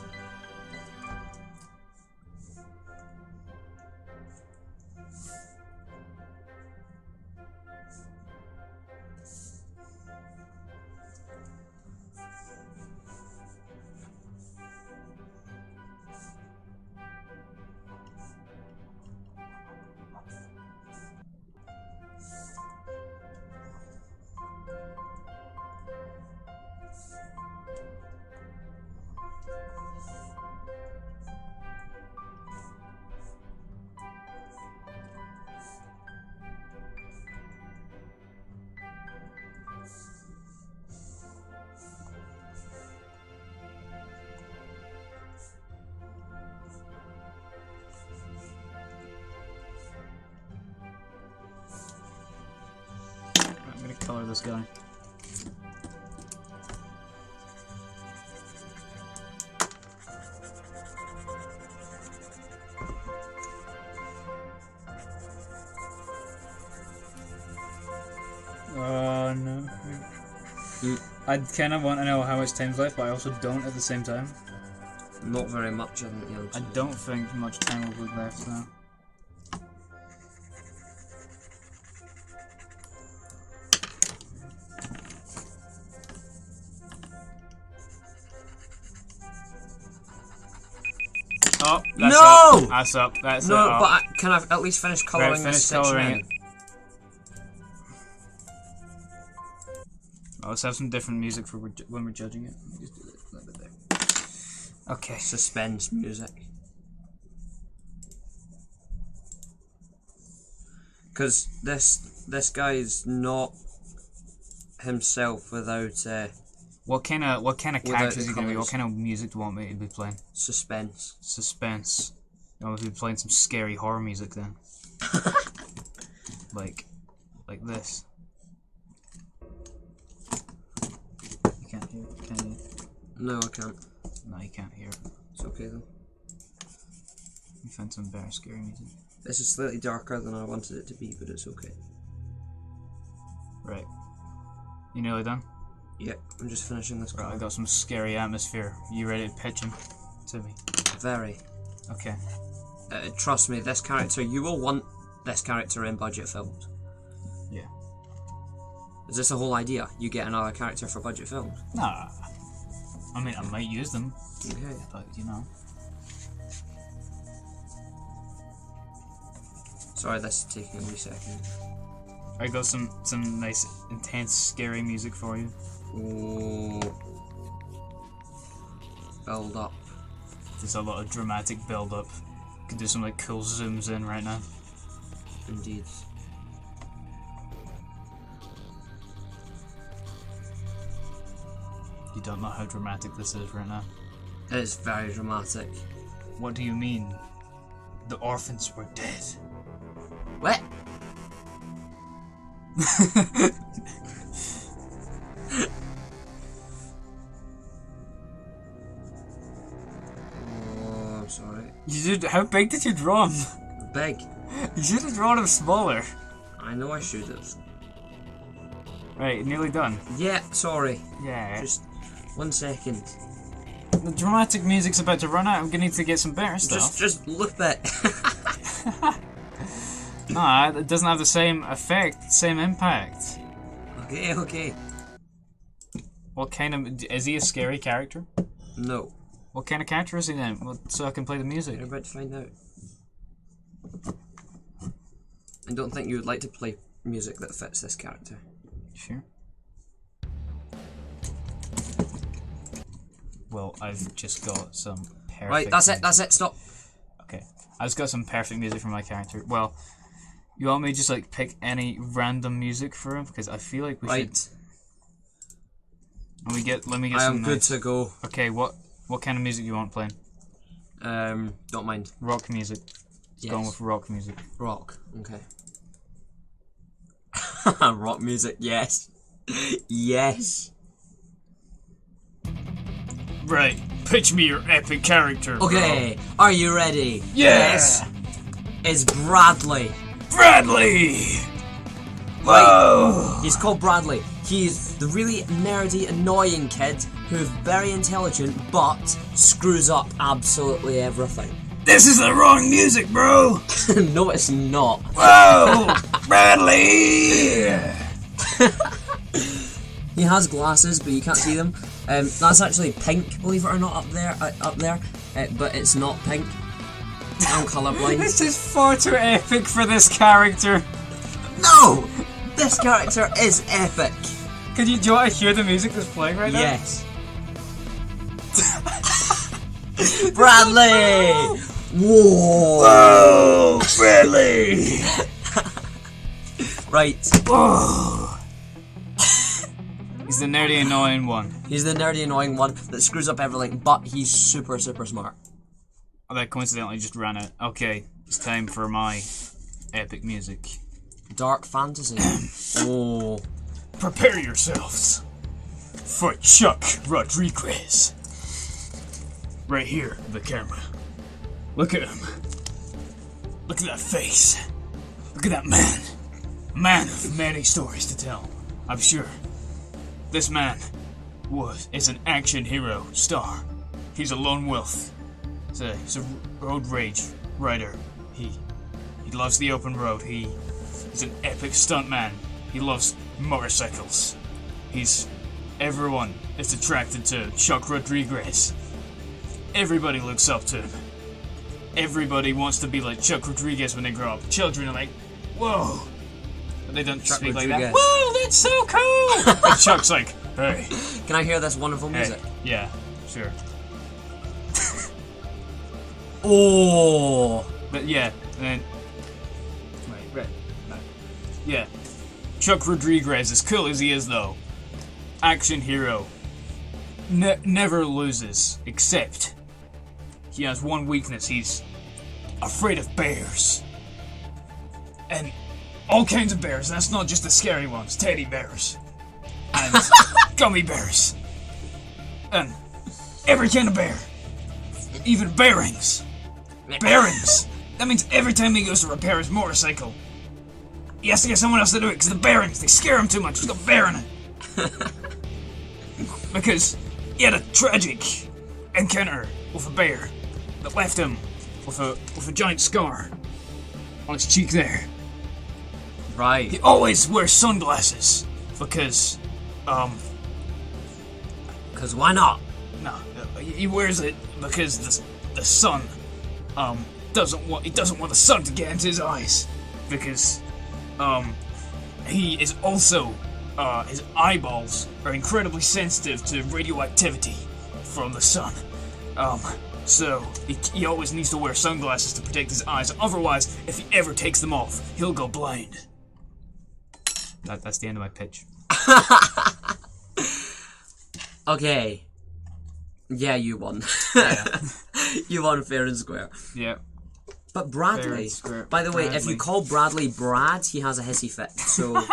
me color this guy. Oh no. I kind of want to know how much time's left, but I also don't at the same time. Not very much, I think. I don't think much time will be left now. Oh, that's no! Up. That's up. That's no, it. But can I at least finish colouring this section in? Oh, let's have some different music for when we're judging it. Just do this a little bit there. Okay. Suspense music. Because this guy's not himself without. What kind of character is he gonna be? What kind of music do you want me to be playing? Suspense. Suspense. You want me to be playing some scary horror music then? like this. You can't hear it, can you? No, I can't. No, you can't hear it. It's okay though. You find some very scary music. This is slightly darker than I wanted it to be, but it's okay. Right. You nearly done? Yep, I'm just finishing this. Right, I got some scary atmosphere. You ready to pitch him to me? Very. Okay. Trust me, this character, you will want this character in budget films. Yeah. Is this the whole idea? You get another character for budget films? Nah. I mean, I might use them. Okay. But, you know. Sorry, this is taking a wee second. I got some nice, intense, scary music for you. Ooh. Build up. There's a lot of dramatic build up. Could do some like cool zooms in right now. Indeed. You don't know how dramatic this is right now. It's very dramatic. What do you mean? The orphans were dead. What? Oh, I'm sorry. How big did you draw him? Big. You should have drawn him smaller. I know I should have. Right, nearly done. Yeah, sorry. Yeah. Just 1 second. The dramatic music's about to run out. I'm gonna need to get some better stuff. Just look at it. Nah, it doesn't have the same effect, same impact. Okay, okay. What kind of... Is he a scary character? No. What kind of character is he then? Well, so I can play the music. You're about to find out. I don't think you would like to play music that fits this character. Sure. Well, I've just got some perfect... Right, that's it, stop. Okay. I've just got some perfect music for my character. Well, you want me to just like pick any random music for him? Because I feel like we should... Let me get some I am good nice... to go. Okay, what kind of music you want playing? Don't mind. Rock music. Yes. Going with rock music. Rock, okay. Rock music, yes. Yes. Right, pitch me your epic character. Okay, are you ready? Yes. It's Bradley. Bradley! Whoa! He's called Bradley. He's the really nerdy, annoying kid who's very intelligent but screws up absolutely everything. This is the wrong music, bro! No, it's not. Whoa! Bradley! He has glasses, but you can't see them. That's actually pink, believe it or not, up there. But it's not pink. I'm colourblind. This is far too epic for this character. No! This character is epic. Do you want to hear the music that's playing right now? Yes. Bradley! Whoa! Whoa! Bradley! Right. Whoa! He's the nerdy, annoying one. He's the nerdy, annoying one that screws up everything, but he's super, super smart. Oh, that coincidentally just ran out. Okay, it's time for my epic music. Dark fantasy. Oh. prepare yourselves for Chuck Rodriguez. Right here, the camera. Look at him. Look at that face. Look at that man. A man of many stories to tell, I'm sure. This man is an action hero star. He's a lone wolf. He's a road rage rider. He loves the open road. He's an epic stuntman. He loves motorcycles. Everyone is attracted to Chuck Rodriguez. Everybody looks up to him. Everybody wants to be like Chuck Rodriguez when they grow up. Children are like, whoa. But they don't speak like that. Whoa, that's so cool! But Chuck's like, hey. Can I hear this wonderful music? Yeah, sure. Oh! But yeah, and then... Right. Yeah. Chuck Rodriguez, as cool as he is though, action hero, never loses, except he has one weakness. He's afraid of bears. And all kinds of bears. That's not just the scary ones. Teddy bears. And gummy bears. And every kind of bear. Even bearings. Bearings. That means every time he goes to repair his motorcycle, he has to get someone else to do it because the bearings, they scare him too much. He's got a bear in it. Because he had a tragic encounter with a bear that left him with a giant scar on his cheek there. Right. He always wears sunglasses because why not? No, he wears it because the sun doesn't want the sun to get into his eyes because he is also his eyeballs are incredibly sensitive to radioactivity from the sun. So he always needs to wear sunglasses to protect his eyes. Otherwise, if he ever takes them off, he'll go blind. That's the end of my pitch. Okay. Yeah, you won. Yeah. You won fair and square. Yeah. But Bradley, by the way, if you call Bradley Brad, he has a hissy fit. So,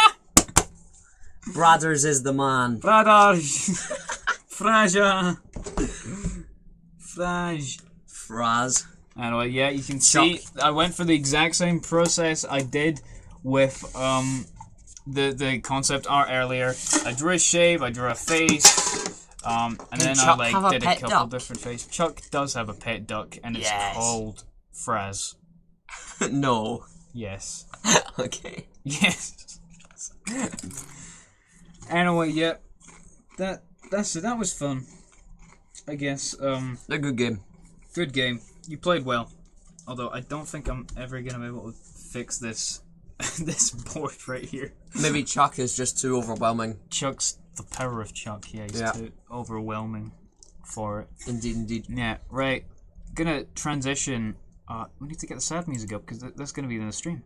Bradders is the man. Bradders. Fraja. Fraz. Anyway, yeah, you can see I went for the exact same process I did with the concept art earlier. I drew a shape, I drew a face, and then Chuck I did a couple duck? different faces. Chuck does have a pet duck, and it's called Fraz. No. Yes. Okay. Yes. Anyway, yeah, that's it. That was fun. I guess. A good game. Good game. You played well. Although I don't think I'm ever gonna be able to fix this this board right here. Maybe Chuck is just too overwhelming. Chuck's the power of Chuck. Yeah, he's too overwhelming for it. Indeed. Yeah. Right. Gonna transition. We need to get the sad music up because that's gonna be in the stream.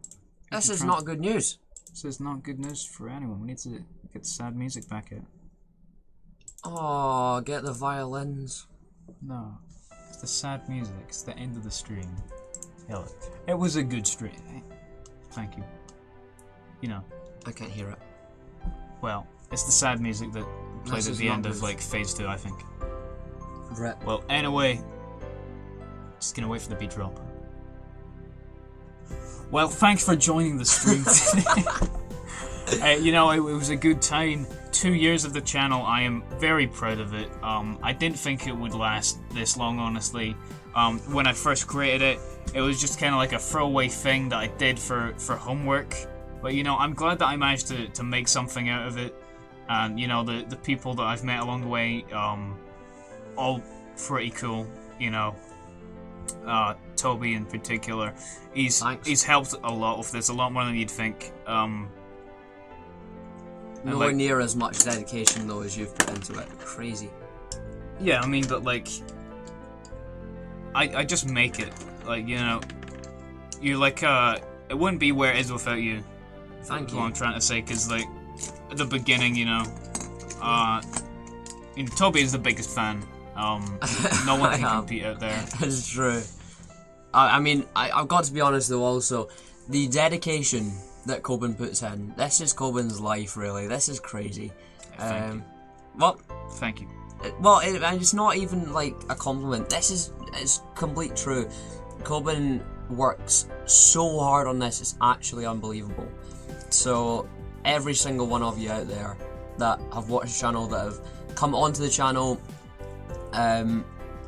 This is not good news. This is not good news for anyone. We need to get the sad music back out. Oh, get the violins. No, it's the sad music. It's the end of the stream. Hell, it was a good stream. Thank you. You know. I can't hear it. Well, it's the sad music that played at the end of like phase 2, I think. Right. Well, anyway, just gonna wait for the beat drop. Well, thanks for joining the stream today. You know, it was a good time. 2 years of the channel, I am very proud of it. I didn't think it would last this long, honestly. When I first created it was just kind of like a throwaway thing that I did for homework. But, you know, I'm glad that I managed to make something out of it. And, you know, the people that I've met along the way, all pretty cool, you know. Toby in particular, he's helped a lot with this, a lot more than you'd think. Nowhere near as much dedication though as you've put into it. Crazy. Yeah, I mean, but like, I just make it. Like, you know, you like, it wouldn't be where it is without you. Thank you. What I'm trying to say, because like, at the beginning, you know, Toby is the biggest fan. No one can compete out there. It's true. I mean, I've got to be honest though also, the dedication that Coben puts in. This is Coben's life, really. This is crazy. Thank you. Well, thank you. And it's not even like a compliment. It's complete true. Coben works so hard on this, it's actually unbelievable. So every single one of you out there that have watched the channel, that have come onto the channel,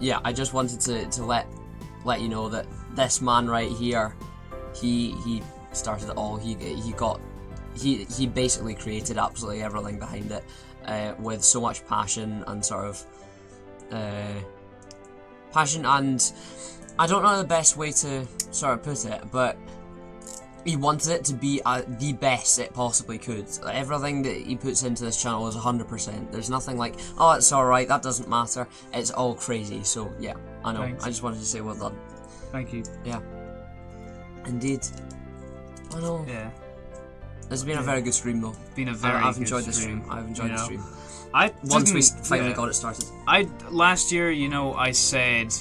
yeah, I just wanted to let you know that this man right here, he started it all. He basically created absolutely everything behind it, with so much passion and sort of passion, and I don't know the best way to sort of put it, but he wanted it to be the best it possibly could. Everything that he puts into this channel is 100%. There's nothing like, oh, it's alright, that doesn't matter. It's all crazy. So yeah, I know. Thanks. I just wanted to say well done. Thank you. Yeah. Indeed. I know. Yeah. It's been a very good stream though. Been a very I've good enjoyed stream. the stream. I've enjoyed the stream. Once we finally got it started. Last year, I said,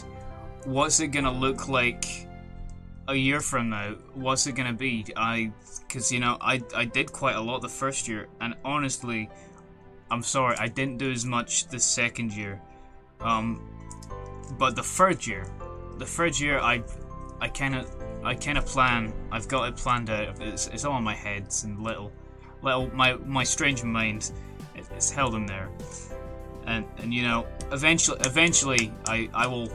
what's it gonna look like a year from now? What's it gonna be? Because I did quite a lot the first year, and honestly, I'm sorry, I didn't do as much the second year. But the third year, I kind of plan. I've got it planned out. It's all in my head. It's in little my strange mind. It's held in there, and eventually I will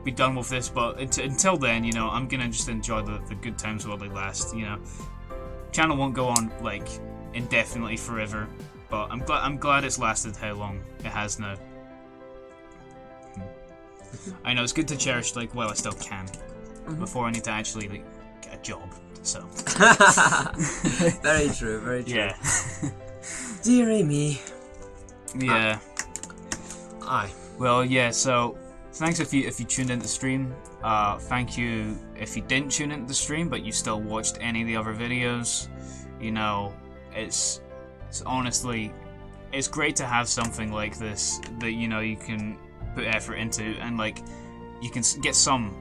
be done with this. But until then, I'm gonna just enjoy the good times while they last. Channel won't go on like indefinitely forever, but I'm glad it's lasted how long it has now. I know it's good to cherish while I still can. Before I need to actually get a job. So very true, very true. Yeah. Dear me. Yeah. Aye. Well, yeah. So thanks if you tuned into the stream. Thank you if you didn't tune into the stream but you still watched any of the other videos. It's honestly, it's great to have something like this that you can put effort into, and you can get some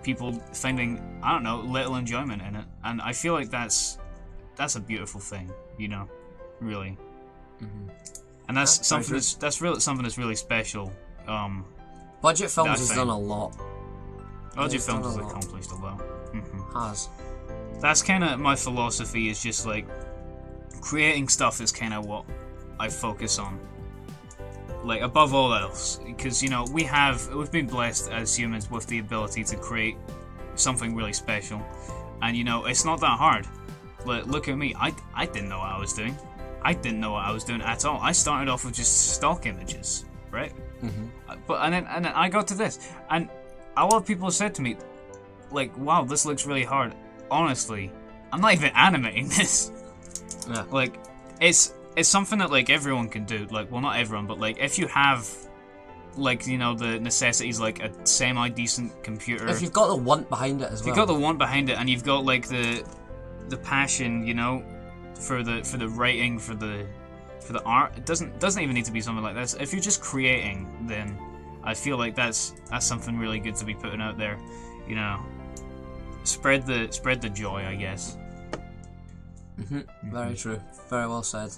people finding, I don't know, little enjoyment in it, and I feel like that's a beautiful thing, really. And that's something that's really special. Budget Films has done a lot. Budget Films has accomplished a lot. Has. That's kind of my philosophy, is just creating stuff is kind of what I focus on. Above all else, because we've been blessed as humans with the ability to create something really special, and it's not that hard. Look at me, I didn't know what I was doing. I didn't know what I was doing at all. I started off with just stock images, right? And then I got to this, and a lot of people have said to me, wow, this looks really hard. Honestly, I'm not even animating this. Yeah. It's something that everyone can do. Well, not everyone, but if you have the necessities, a semi-decent computer. If you've got the want behind it as well. If you've got the want behind it, and you've got the passion, for the writing, for the art. It doesn't even need to be something like this. If you're just creating, then I feel like that's something really good to be putting out there. Spread the joy, I guess. Very true. Very well said.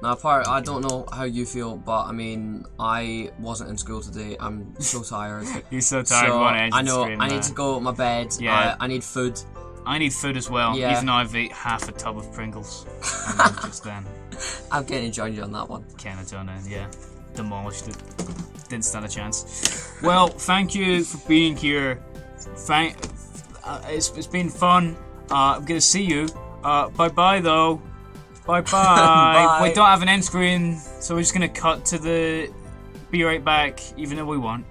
Now, I don't know how you feel, but I mean, I wasn't in school today. I'm so tired. You're so tired. So, I know. Scream, I need to go to my bed. Yeah. I need food. I need food as well. Yeah. Even though I've ate half a tub of Pringles just then. I've kind of joined you on that one. Kind of done it. Yeah. Demolished it. Didn't stand a chance. Well, thank you for being here. It's been fun. I'm gonna see you. Bye bye though. Bye bye. We don't have an end screen, so we're just gonna cut to the be right back, even though we want.